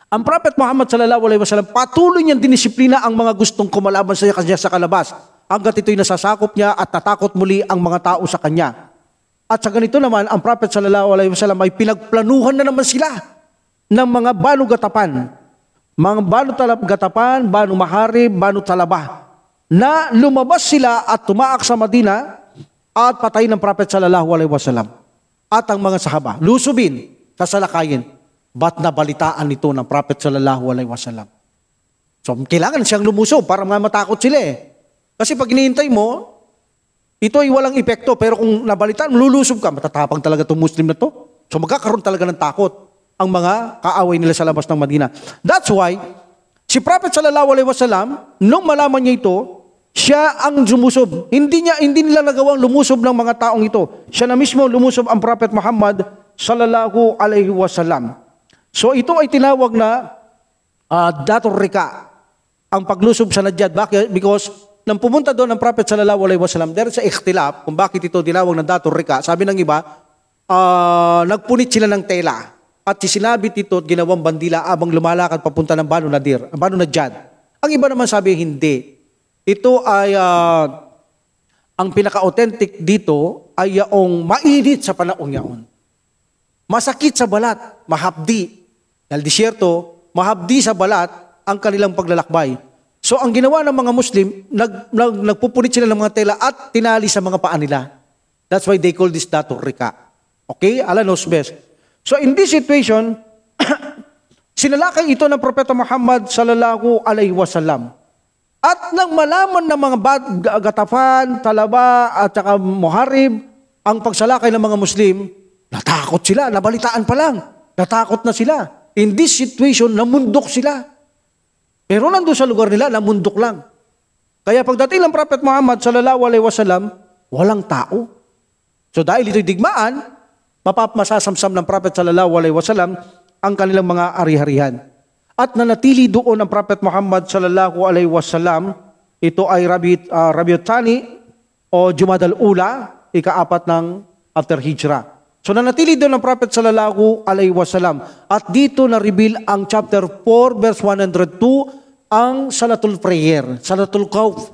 ang Prophet Muhammad sallallahu alaihi wasallam patuloy niyang dinisiplina ang mga gustong kumalaban sa kanya sa kalabas, hanggat ito'y nasasakop niya at natakot muli ang mga tao sa kanya. At sa ganito naman, ang Prophet sallallahu alaihi wasallam ay pinagplanuhan na naman sila ng mga Banu Gatapan. Mga Banu Gatapan, Banu Maharib, Banu Talabah, na lumabas sila at tumaak sa Madina at patay ng Prophet sallallahu alaihi wasallam. At ang mga sahaba, lusubin, sasalakayin. Ba't nabalitaan ito ng Prophet sallallahu alaihi wasallam? So, kailangan siyang lumusob para matakot sila eh. Kasi pag hinihintay mo, ito ay walang epekto. Pero kung nabalitaan, lulusob ka, matatapang talaga itong Muslim na to. So magkakaroon talaga ng takot ang mga kaaway nila sa labas ng Madina. That's why, si Prophet sallallahu alaihi wasallam, nung malaman niya ito, siya ang lumusob. Hindi nila nagawang lumusob ng mga taong ito. Siya na mismo lumusob ang Prophet Muhammad sallallahu alaihi wasallam. So ito ay tinawag na Datur Rika, ang paglusob sa Najjad. Bakit? Because nang pumunta doon ang Prophet sallallahu alaihi wasallam, there is a ikhtilaf kung bakit ito tinawag ng Datur Rika. Sabi ng iba, nagpunit sila ng tela at sinabit ito at ginawang bandila abang lumalakad papunta ng Banu Nadir, Banu Najjad. Ang iba naman sabi hindi. Ito ay ang pinaka-authentic dito ay yaong mainit sa panahon yaon. Masakit sa balat, mahapdi. Dahil disyerto, mahapdi sa balat ang kanilang paglalakbay. So ang ginawa ng mga Muslim, nagpupunit sila ng mga tela at tinali sa mga paa nila. That's why they call this Datur Rika. Okay? Allah knows best. So in this situation, sinalakay ito ng Propeta Muhammad sallallahu alaihi wasallam. At nang malaman ng mga Gatafan, Talaba at saka Muharib ang pagsalakay ng mga Muslim, natakot sila, nabalitaan pa lang. Natakot na sila. In this situation, namundok sila. Pero nandun sa lugar nila, namundok lang. Kaya pagdating ng Prophet Muhammad sallallahu alaihi wasallam, walang tao. So dahil ito'y digmaan, masasamsam ng Prophet sallallahu alaihi wasallam ang kanilang mga ari-harihan. At nanatili doon ang Prophet Muhammad sallallahu alaihi wasallam, ito ay Rabiul Thani o Jumadal Ula, ika-4 ng after Hijrah. So nanatili doon ang Prophet sallallahu alaihi wasallam. At dito na-reveal ang chapter 4 verse 102, ang Salatul Prayer, Salatul Khawf.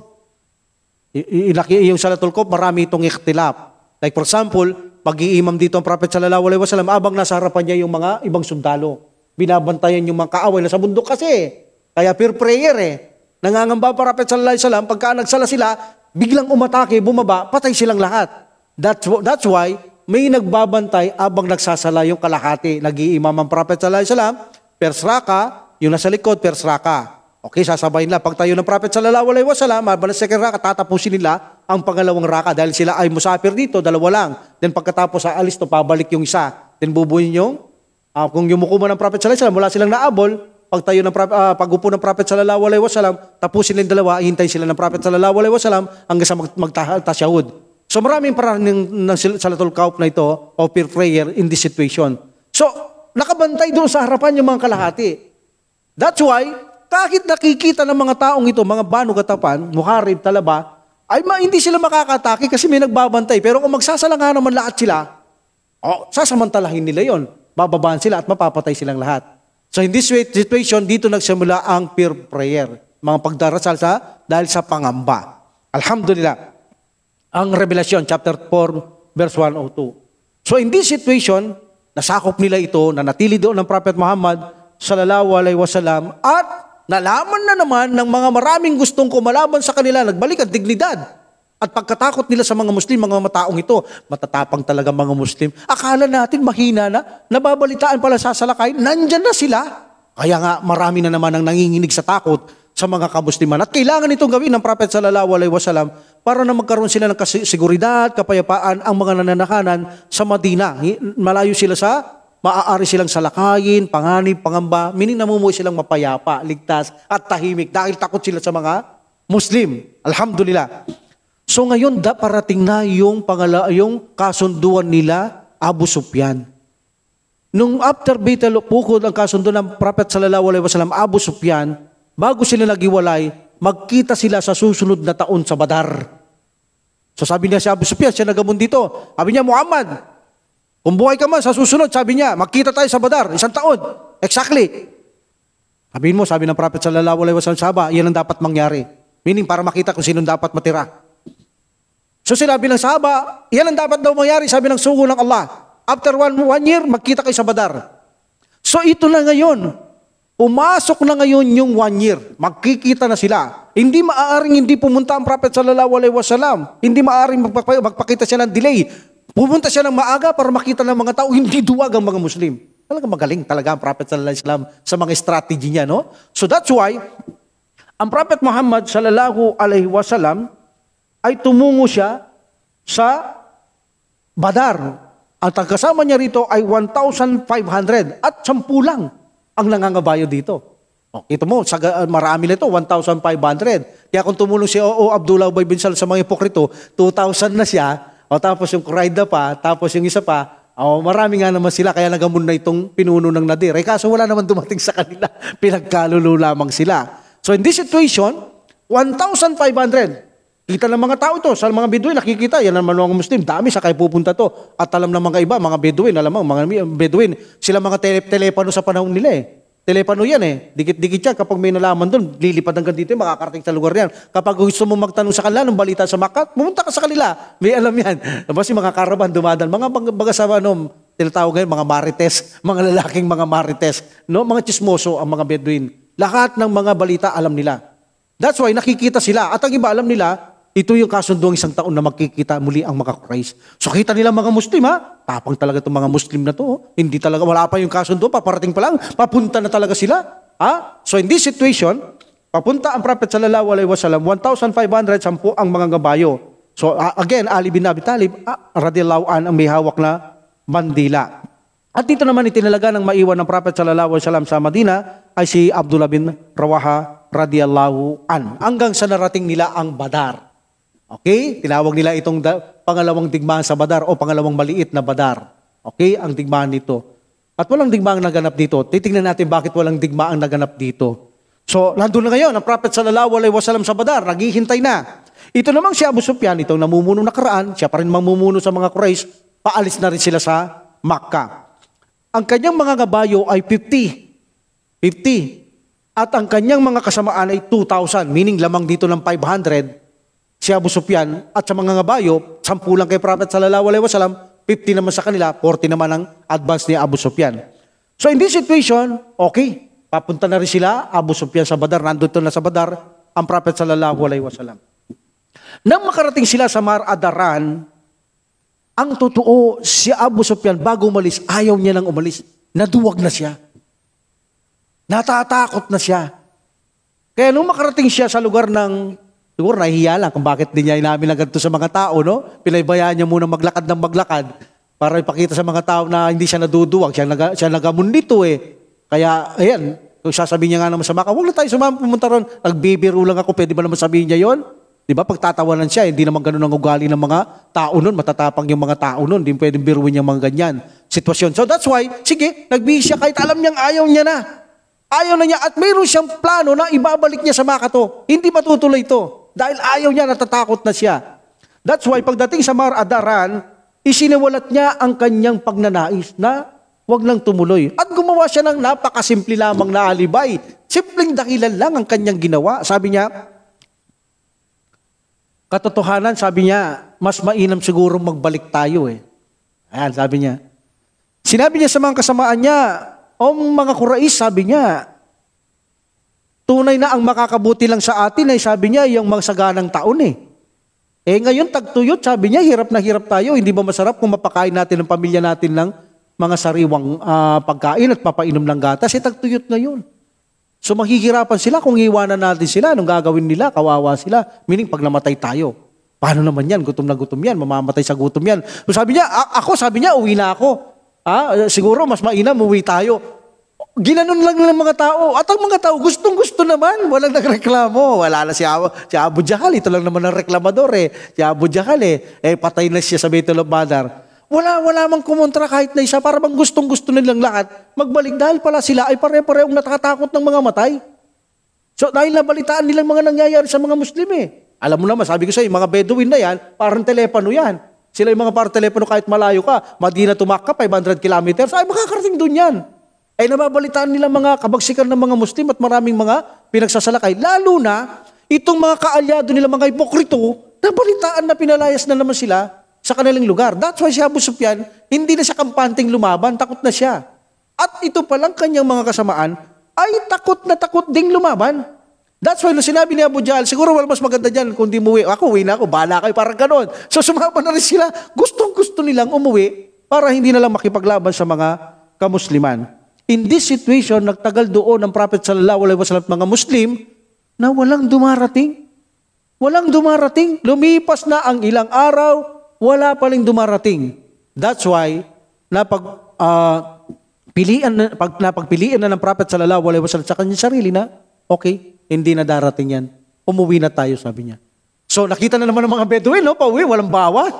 Yung Salatul Khawf, marami itong ikhtilaf. Like for example, pag-iimam dito ang Prophet sallallahu alaihi wasallam, abang nasa harapan niya yung mga ibang sundalo. Binabantayan yung mga kaaway na sa bundok kasi. Kaya peer prayer eh. Nangangamba ang Prophet sallallahu alaihi wasallam, pagka nagsala sila, biglang umatake, bumaba, patay silang lahat. That's why, may nagbabantay abang nagsasala yung kalahati. Nag-iimam ang Prophet sallallahu alaihi wasallam, Pers Raka, yung nasa likod, Pers Raka. Okay, sasabayin nila. Pag tayo ng Prophet sallallahu alaihi wasallam, mabalik sa second Raka, tatapusin nila ang pangalawang Raka dahil sila ay musafir dito, dalawa lang. Then pagkatapos sa alis to, pabalik yung isa. Then bubuhin yung, kung yumuko man ng Prophet sallallahu alaihi wasallam, wala silang naabol, pag-upo ng Prophet sallallahu alaihi wasallam, tapusin nila dalawa, hintay sila ng Prophet sallallahu alaihi wasallam hanggang sa magtasyahud. So maraming parang ng Salatul Khawf na ito o peer prayer in this situation. So nakabantay doon sa harapan yung mga kalahati. That's why kahit nakikita ng mga taong ito, mga Banu Gatapan, Muharib, Talaba, ay hindi sila makakatake kasi may nagbabantay. Pero kung magsasalanga naman lahat sila, sasamantalahin nila yon, bababaan sila at mapapatay silang lahat. So in this situation, dito nagsimula ang peer prayer, mga pagdarasal dahil sa pangamba. Alhamdulillah. Ang Revelation chapter 4 verse 102. So in this situation, nasakop nila ito, nanatili doon ng Prophet Muhammad sallallahu alaihi wasallam at nalaman na naman ng mga maraming gustong kumalaban sa kanila, nagbalik ang dignidad. At pagkatakot nila sa mga Muslim, mga mataong ito, matatapang talaga mga Muslim. Akala natin mahina na, nababalitaan pala sasalakay, nandyan na sila. Kaya nga marami na naman ang nanginginig sa takot sa mga kamusliman. At kailangan itong gawin ng Prophet sallallahu alaihi wasallam para na magkaroon sila ng seguridad, kapayapaan ang mga nananakanan sa Madina. Malayo sila maaari silang salakayin, panganib, pangamba, meaning namumuhay silang mapayapa, ligtas at tahimik dahil takot sila sa mga Muslim. Alhamdulillah. So ngayon parating na yung kasunduan nila Abu Sufyan. Nung after Battle of Uhud ang kasundo ng Prophet sallallahu alaihi wasallam Abu Sufyan, bago sila naghiwalay, magkita sila sa susunod na taon sa Badar. So sabi niya si Abu Sufyan, siya nagamon dito. Sabi niya, Muhammad, kung buhay ka man sa susunod, sabi niya, magkita tayo sa Badar, 1 taon. Exactly. Sabi ng Prophet sallallahu alaihi wasallam, sahaba, yan ang dapat mangyari. Meaning para makita kung sino dapat matira. So sinabi ng sahaba, yan ang dapat daw mangyari, sabi ng sugo ng Allah. After one year, magkita kayo sa Badar. So ito na ngayon. Pumasok na ngayon yung 1 year. Magkikita na sila. Hindi maaaring hindi pumunta ang Prophet sallallahu alaihi wasallam. Hindi maaaring magpakita siya ng delay. Pumunta siya ng maaga para makita ng mga tao, hindi duwag ang mga Muslim. Talaga magaling talaga ang Prophet sallallahu alaihi wasallam sa mga strategy niya, no? So that's why, ang Prophet Muhammad sallallahu alaihi wasallam ay tumungo siya sa Badar. Ang kasama niya rito ay 1,500 at 10 lang ang nangangabayo dito. Ito mo, marami na ito, 1,500. Kaya kung tumulong si Abdullah Ubay bin Salul sa mga hipokrito, 2,000 na siya, tapos yung Quraida pa, tapos yung isa pa, marami nga naman sila, kaya nagamon na itong pinuno ng Nadir. Kaso wala naman dumating sa kanila, pinagkalulo lamang sila. So in this situation, 1,500. Kita ng mga tao ito, sa mga Bedouin, nakikita, yan naman mga Muslim, dami sa kayo pupunta to. At alam ng mga iba, mga Bedouin, alam mo, mga Bedouin, sila mga telepano sa panahon nila eh. Telepano yan eh. Dikit-dikit yan. Kapag may nalaman doon, lilipad hanggang dito, makakarating sa lugar yan. Kapag gusto mo magtanong sa kanila, ng balita sa Makkah, pumunta ka sa kanila. May alam yan. Tapos yung mga karaban, dumadal. Mga baga sa tinatawag ngayon, mga marites, mga lalaking mga marites, no? Mga chismoso ang mga Bedouin. Lahat ng mga balita alam nila. That's why nakikita sila. At ang iba alam nila, ito yung kasunduang 1 taon na magkikita muli ang mga Quraysh. So kita nila mga Muslim ha, tapang talaga itong mga Muslim na to. Hindi talaga, wala pa yung kasundo, paparating pa lang, papunta na talaga sila. So in this situation, papunta ang Prophet sallallahu alaihi wasallam, 1,500 ang mga gabayo. So again, Ali bin Abi Talib, radiyallahu an, ang may hawak na bandila. At dito naman itinalaga ng maiwan ng Prophet sallallahu alaihi wasallam sa Madina ay si Abdullah bin Rawaha radiyallahu an. Hanggang sa narating nila ang Badar. Okay? Tinawag nila itong pangalawang digmaan sa Badar o pangalawang maliit na Badar. Okay? Ang digmaan dito. At walang digmaang naganap dito. Titingnan natin bakit walang digmaang naganap dito. So, nandun na ngayon ang Prophet sallallahu alaihi wasallam sa Badar. Naghihintay na. Ito namang si Abu Sufyan, itong namumuno nakaraan, siya pa rin mamumuno sa mga Quraysh, paalis na rin sila sa Makkah. Ang kanyang mga gabayo ay 50. At ang kanyang mga kasamaan ay 2,000. Meaning lamang dito ng 500. Si Abu Sufyan at sa mga ngabayo, 10 lang kay Prophet sallallahu alaihi wasallam, 50 naman sa kanila, 40 naman ang advance ni Abu Sufyan. So in this situation, okay, papunta na rin sila, Abu Sufyan sa Badar, nandito na sa Badar, ang Prophet sallallahu alaihi wasallam. Nang makarating sila sa Mar Adaran, ang totoo, si Abu Sufyan bago umalis, ayaw niya nang umalis. Naduwag na siya. Natatakot na siya. Kaya nung makarating siya sa lugar ng siguro nahihiya lang kung bakit din niya inamin na ganito sa mga tao, no? Pinaybayaan niya muna maglakad ng maglakad para ipakita sa mga tao na hindi siya naduduwag. Siya nagamon dito eh. Kaya, ayan, Kung sasabihin niya nga naman masama ka, huwag na tayo sumama pumunta ron. Nagbibiro lang ako, pwede ba naman sabihin niya yon? Di ba? Pagtatawanan siya, hindi naman ganun ang ugali ng mga tao nun. Matatapang yung mga tao nun. Hindi pwedeng biruin yung mga ganyan sitwasyon. So that's why, sige, nagbihis siya kahit alam niyang ayaw niya na. Ayaw na niya at mayroon siyang plano na ibabalik niya sa Makato. Hindi matutuloy ito. Dahil ayaw niya, natatakot na siya. That's why, pagdating sa Mar Adaran, isiniwalat niya ang kanyang pagnanais na wag lang tumuloy. At gumawa siya ng napakasimple lamang na alibay. Simpleng dahilan lang ang kanyang ginawa. Sabi niya, katotohanan, sabi niya, mas mainam siguro magbalik tayo eh. Ayan, sabi niya. Sinabi niya sa mga kasamaan niya, o mga Quraysh, sabi niya, tunay na ang makakabuti lang sa atin ay sabi niya, yung mga saganang taon eh. Eh ngayon, tagtuyot, sabi niya, hirap na hirap tayo. Hindi ba masarap kung mapakain natin ang pamilya natin ng mga sariwang pagkain at papainom ng gatas? Eh tagtuyot na yun. So mahihirapan sila kung iwanan natin sila. Anong gagawin nila? Kawawa sila. Meaning pag namatay tayo. Paano naman yan? Gutom na gutom yan. Mamamatay sa gutom yan. So sabi niya, sabi niya, uwi na ako. Siguro mas mainam, uwi tayo. Ginanon lang ng mga tao. At ang mga tao, gustong-gusto naman. Walang nagreklamo. Wala na si Abu Jahal. Ito lang naman ang reklamador eh. Si Abu Jahal patay na siya sa Baitul Badar. Wala mang kumontra kahit na isa. Para bang gustong-gusto nilang lahat magbalik dahil pala sila ay pare-parehong natatakot ng mga matay. So dahil nabalitaan nilang mga nangyayari sa mga Muslim eh. Alam mo naman, sabi ko sa'yo, mga Bedouin na yan, parang telepono yan. Sila yung mga parang telepono kahit malayo ka. Madina tumakka, 500 kilometers, ay makakarating doon yan. Ay nababalitaan nila mga kabagsikan ng mga Muslim at maraming mga pinagsasalakay. Lalo na, itong mga kaalyado nila, mga hipokrito, nabalitaan na pinalayas na naman sila sa kanilang lugar. That's why si Abu Sufyan, hindi na siya kampanteng lumaban, takot na siya. At ito palang kanyang mga kasamaan, ay takot na takot ding lumaban. That's why, nung sinabi ni Abu Jahl, siguro mas maganda dyan kung di umuwi. Ako, uwi na ako, bahala kayo, parang ganon. So sumama na rin sila. Gustong-gusto nilang umuwi para hindi na lang makipaglaban sa mga kamusliman. In this situation, nagtagal doon ang Prophet sallallahu alaihi wasallam at mga Muslim na walang dumarating. Walang dumarating. Lumipas na ang ilang araw, wala paling dumarating. That's why, napagpilian na ng Prophet sallallahu alaihi wasallam sa kanyang sarili na, okay, hindi na darating yan. Umuwi na tayo, sabi niya. So nakita na naman ng mga Bedouin, pauwi, walang bawas.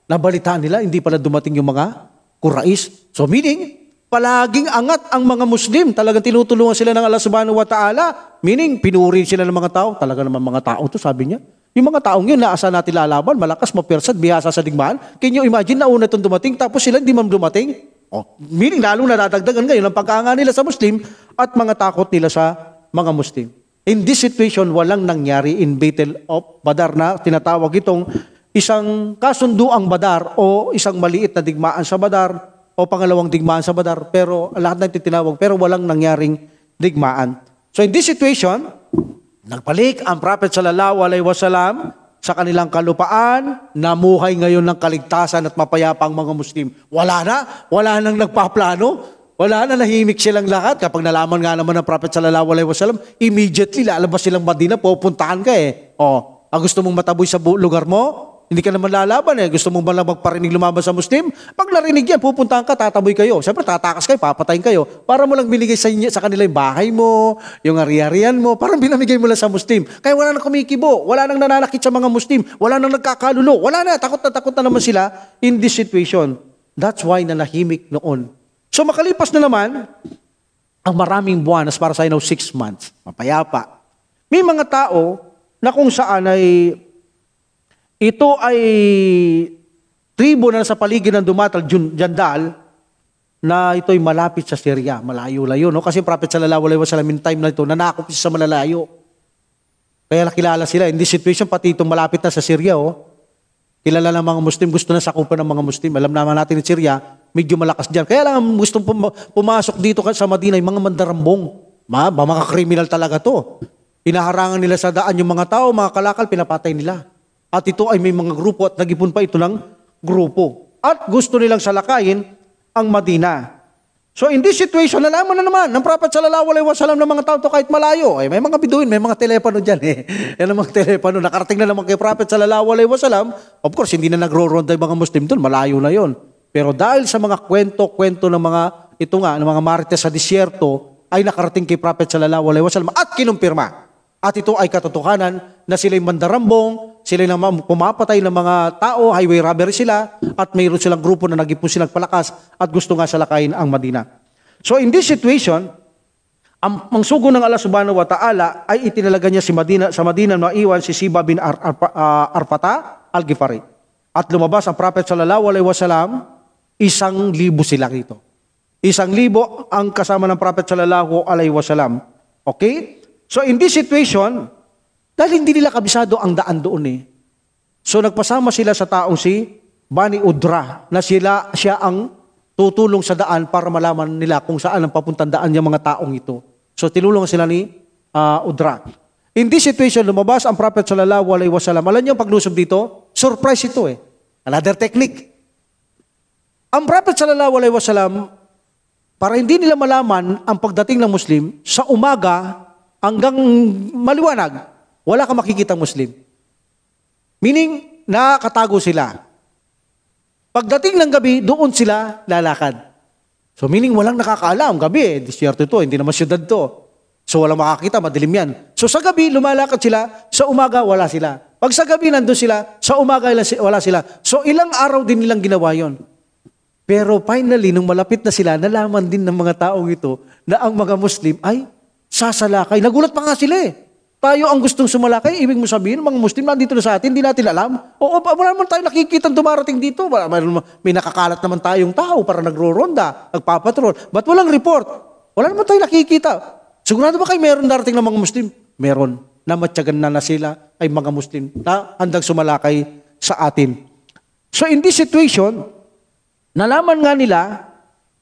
Nabalitaan nila, hindi pala dumating yung mga Quraysh. So meaning, palaging angat ang mga Muslim. Talagang tinutulungan sila ng Allah subhanahu wa ta'ala. Meaning, pinuri sila ng mga tao. Talaga naman mga tao to, sabi niya. Yung mga taong yun, naasan natin lalaban, malakas, mapersad, bihasa sa digmaan. Can you imagine, nauna itong dumating, tapos sila hindi man dumating? Meaning, lalong nadadagdagan ngayon ang pagkaanga nila sa Muslim at mga takot nila sa mga Muslim. In this situation, walang nangyari in Battle of Badar na tinatawag itong isang kasunduang Badar o isang maliit na digmaan sa Badar o pangalawang digmaan sa Badar, pero lahat na tinawag, pero walang nangyaring digmaan. So in this situation, nagbalik ang Prophet sallallahu alaihi wasallam sa kanilang kalupaan, namuhay ngayon ng kaligtasan at mapayapang mga Muslim. Wala nang nagpaplano, wala na, nahimik silang lahat. Kapag nalaman nga naman ng Prophet sallallahu alaihi wasallam, immediately lalabas silang Madina, pupuntahan ka eh. Gusto mong mataboy sa lugar mo? Hindi ka naman lalaban eh. Gusto mong ba lang magparinig lumaban sa Muslim? Pag narinig yan, pupuntahan ka, tataboy kayo. Siyempre, tatakas kayo, papatayin kayo. Para mo lang binigay sa kanila yung bahay mo, yung ari-arian mo. Parang binamigay mo lang sa Muslim. Kaya wala nang kumikibo, wala nang nananakit sa mga Muslim, wala nang nagkakalulo, wala na, takot na naman sila in this situation. That's why nanahimik noon. So makalipas na naman, ang maraming buwan, as para sa 6 months, mapayapa. May mga tao na kung saan ay ito ay tribo na sa paligid ng Dumatal, Jandal, na ito'y malapit sa Syria, malayo-layo. No? Kasi Prophet sallallahu alaihi wasallam in time na ito, nanakop siya sa malalayo. Kaya nakilala sila. In this situation, pati itong malapit na sa Syria, kilala ng mga Muslim, gusto na sakupan ng mga Muslim. Alam naman natin in Syria, medyo malakas dyan. Kaya lang gustong pumasok dito sa Madina, yung mga mandarambong. Mga kriminal talaga to. Inaharangan nila sa daan yung mga tao, mga kalakal, pinapatay nila. At ito ay may mga grupo at nag-ipon pa ito ng grupo. At gusto nilang salakayin ang Madina. So in this situation, nalaman na naman ng Prophet sallallahu alaihi wasallam ng mga tao to kahit malayo. May mga Bedouin, may mga telepono dyan Yan ang mga telepono. Nakarating na naman kay Prophet sallallahu alaihi wasallam. Of course, hindi na nagro-ronda yung mga Muslim doon. Malayo na yon. Pero dahil sa mga kwento ng mga, ng mga marites sa disyerto, ay nakarating kay Prophet sallallahu alaihi wasallam at kinumpirma. At ito ay katotohanan na sila'y mandarambong, sila'y pumapatay ng mga tao, highway robbery sila, at mayroon silang grupo na nag-ipon silang palakas at gusto nga salakayin ang Madina. So in this situation, ang sugo ng Allah subhanahu wa ta'ala ay itinalaga niya sa Madina na iwan si Siba bin Arpata al-Ghifari. At lumabas ang Prophet sallallahu alaihi wasallam, 1,000 sila rito. 1,000 ang kasama ng Prophet sallallahu alaihi wasallam. Okay? So in this situation, dahil hindi nila kabisado ang daan doon so nagpasama sila sa taong si Bani Udra na siya ang tutulong sa daan para malaman nila kung saan ang papuntang daan yung mga taong ito. So tinulungan sila ni Udra. In this situation, lumabas ang Prophet sallallahu alaihi wasallam. Alam niyo ang paglusob dito? Surprise ito Another technique. Ang Prophet sallallahu alaihi wasallam, para hindi nila malaman ang pagdating ng Muslim, sa umaga hanggang maliwanag, wala kang makikitang Muslim. Meaning, nakatago sila. Pagdating ng gabi, doon sila lalakad. So meaning, walang nakakaalam. Gabi disyerto ito, hindi naman syudad to. So walang makakita, madilim yan. So sa gabi, lumalakad sila. Sa umaga, wala sila. Pag sa gabi, nandun sila. Sa umaga, wala sila. So ilang araw din nilang ginawa yon. Pero finally, nung malapit na sila, nalaman din ng mga taong ito na ang mga Muslim ay sasalakay. Nagulat pa nga sila Tayo ang gustong sumalakay, ibig mo sabihin, mga Muslim nandito na sa atin, hindi natin alam. Oo, wala naman tayo nakikita dumarating dito. May nakakalat naman tayong tao para nagro-ronda, nagpapatrol. Ba't walang report? Wala naman tayo nakikita. Sigurado ba kayo meron darating ng mga Muslim? Meron. Namatyagan na sila ay mga Muslim na handang sumalakay sa atin. So in this situation, nalaman nga nila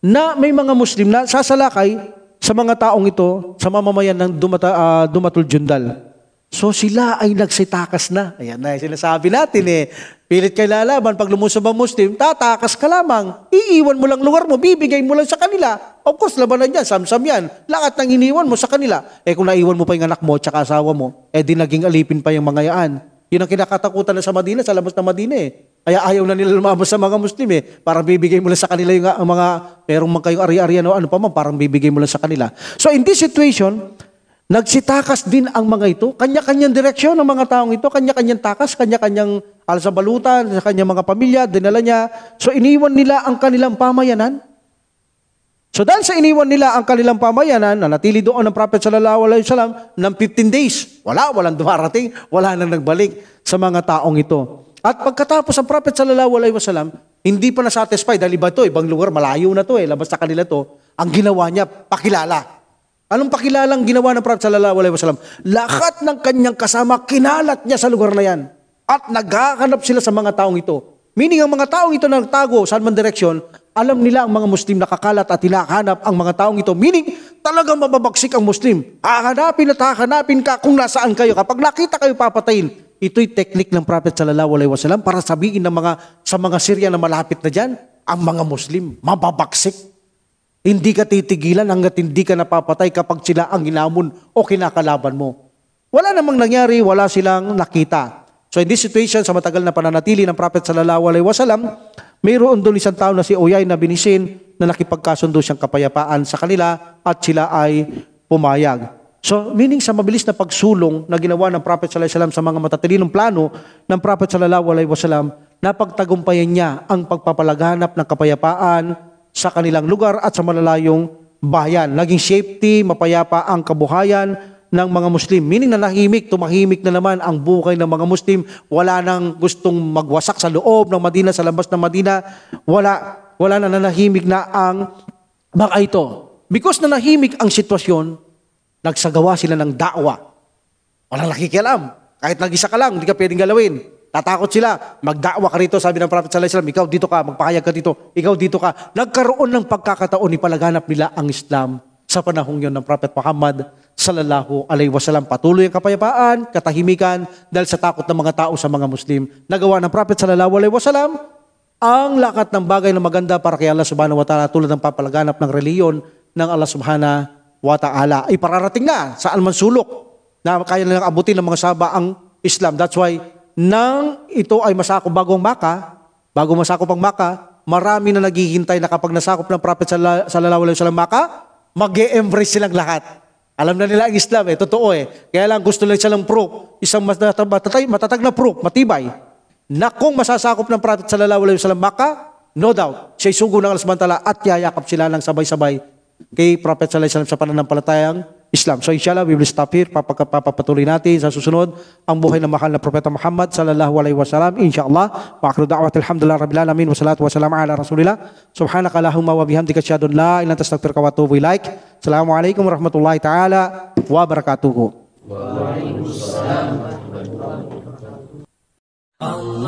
na may mga Muslim na sasalakay sa mga taong ito, sa mamamayan ng Dumatul Jundal. So sila ay nagsitakas na. Ayan na, sinasabi natin Pilit kayo lalaban, pag lumusob ang Muslim, tatakas ka lamang. Iiwan mo lang lugar mo, bibigay mo lang sa kanila. Of course, labanan yan, samsam yan. Lahat ng iniwan mo sa kanila. Kung naiwan mo pa yung anak mo at asawa mo, di naging alipin pa yung mga yaan. Yun ang kinakatakutan na sa Madina, sa labas ng Madina Kaya ayaw na nila lumabas sa mga Muslim Parang bibigay mo lang sa kanila yung mga, merong mga kayong ari-arian o ano pa man, parang bibigay mo lang sa kanila. So in this situation, nagsitakas din ang mga ito. Kanya-kanyang direksyon ng mga taong ito, kanya-kanyang takas, kanya-kanyang alsabalutan, sa kanyang mga pamilya, dinala niya. So iniwan nila ang kanilang pamayanan. So dahil sa iniwan nila ang kanilang pamayanan, nanatili doon ang Prophet sallallahu alaihi wasallam ng 15 days. Walang dumarating, wala nang nagbalik sa mga taong ito. At pagkatapos ang Prophet sallallahu alaihi wasallam, hindi pa na-satisfy dahil iba ito, ibang lugar, malayo na to labas sa kanila to. Ang ginawa niya, pakilala. Anong pakilalang ginawa ng Prophet sallallahu alaihi wasallam? Lahat ng kanyang kasama, kinalat niya sa lugar na yan. At naghahanap sila sa mga taong ito. Meaning ang mga taong ito na nagtago sa man direksyon, alam nila ang mga Muslim nakakalat at hinahanap ang mga taong ito. Meaning, talagang mababagsik ang Muslim. Hahanapin at hahanapin ka kung nasaan kayo. Kapag nakita kayo, papatayin. Ito'y technique ng Prophet sallallahu alaihi wasallam para sabihin ng sa mga Syria na malapit na dyan, ang mga Muslim, mababagsik. Hindi ka titigilan hanggat hindi ka napapatay kapag sila ang hinamon o kinakalaban mo. Wala namang nangyari, wala silang nakita. So in this situation, sa matagal na pananatili ng Prophet sallallahu alaihi wasallam, mayroon doon isang tao na si Uyay na binisin na nakipagkasundo siyang kapayapaan sa kanila at sila ay pumayag. So, meaning sa mabilis na pagsulong na ginawa ng Prophet sallallahu alaihi wasallam sa mga matatalinong plano ng Prophet sallallahu alaihi wasallam, napagtagumpayan niya ang pagpapalaganap ng kapayapaan sa kanilang lugar at sa malalayong bayan. Naging safety, mapayapa ang kabuhayan ng mga Muslim. Meaning na tumahimik na naman ang buhay ng mga Muslim. Wala nang gustong magwasak sa loob ng Madina, sa labas ng Madina. Wala na nanahimik na ang mga ito. Because nanahimik ang sitwasyon, nagsagawa sila ng da'wa. Walang nakikialam. Kahit nag-isa ka lang, hindi ka pwedeng galawin. Tatakot sila. Magda'wa ka rito, sabi ng Prophet sallallahu alaihi wasallam, ikaw dito ka, magpahayag ka dito, ikaw dito ka. Nagkaroon ng pagkakataon, ipalaganap nila ang Islam sa panahong yon ng Prophet Muhammad sallallahu alaihi wasallam. Patuloy ang kapayapaan, katahimikan, dahil sa takot ng mga tao sa mga Muslim. Nagawa ng Prophet sallallahu alaihi wasallam ang lakat ng bagay na maganda para kay Allah subhanahu wa ta'ala, tulad ng papalaganap ng reliyon ng Allah subhanahu wa ta'ala. Ipararating na sa almansulok na kaya nilang abutin ng mga sahaba ang Islam. That's why, nang ito ay masakop bago masakop ang Maka, marami na naghihintay na kapag nasakop ng Prophet sallallahu alaihi wasallam Maka, mag-e-embrace silang lahat. Alam na nila ang Islam totoo Kaya lang gusto lang silang proof, isang matatag na proof, matibay, na kung masasakop ng Prophet sallallahu alaihi wasallam Makkah, no doubt, siya'y sugo ng alasmantala at yayakap sila ng sabay-sabay kay Prophet sallallahu alaihi wasallam sa pananampalatayang Islam. So inshallah, we will stop here. Papapatuloy natin sa susunod ang buhay ng mahal na Propeta Muhammad sallallahu alaihi wasallam. Inshallah. Wa akhiru da'wat alhamdulillah rabbil alamin wa salatu wa salam ala rasulillah. Subhanaka allahumma wa bihamdika asyhadu an la ilaha illa anta astaghfiruka wa atubu ilaik. Assalamualaikum warahmatullahi taala wabarakatuh. Waalaikumsalam warahmatullahi wabarakatuh.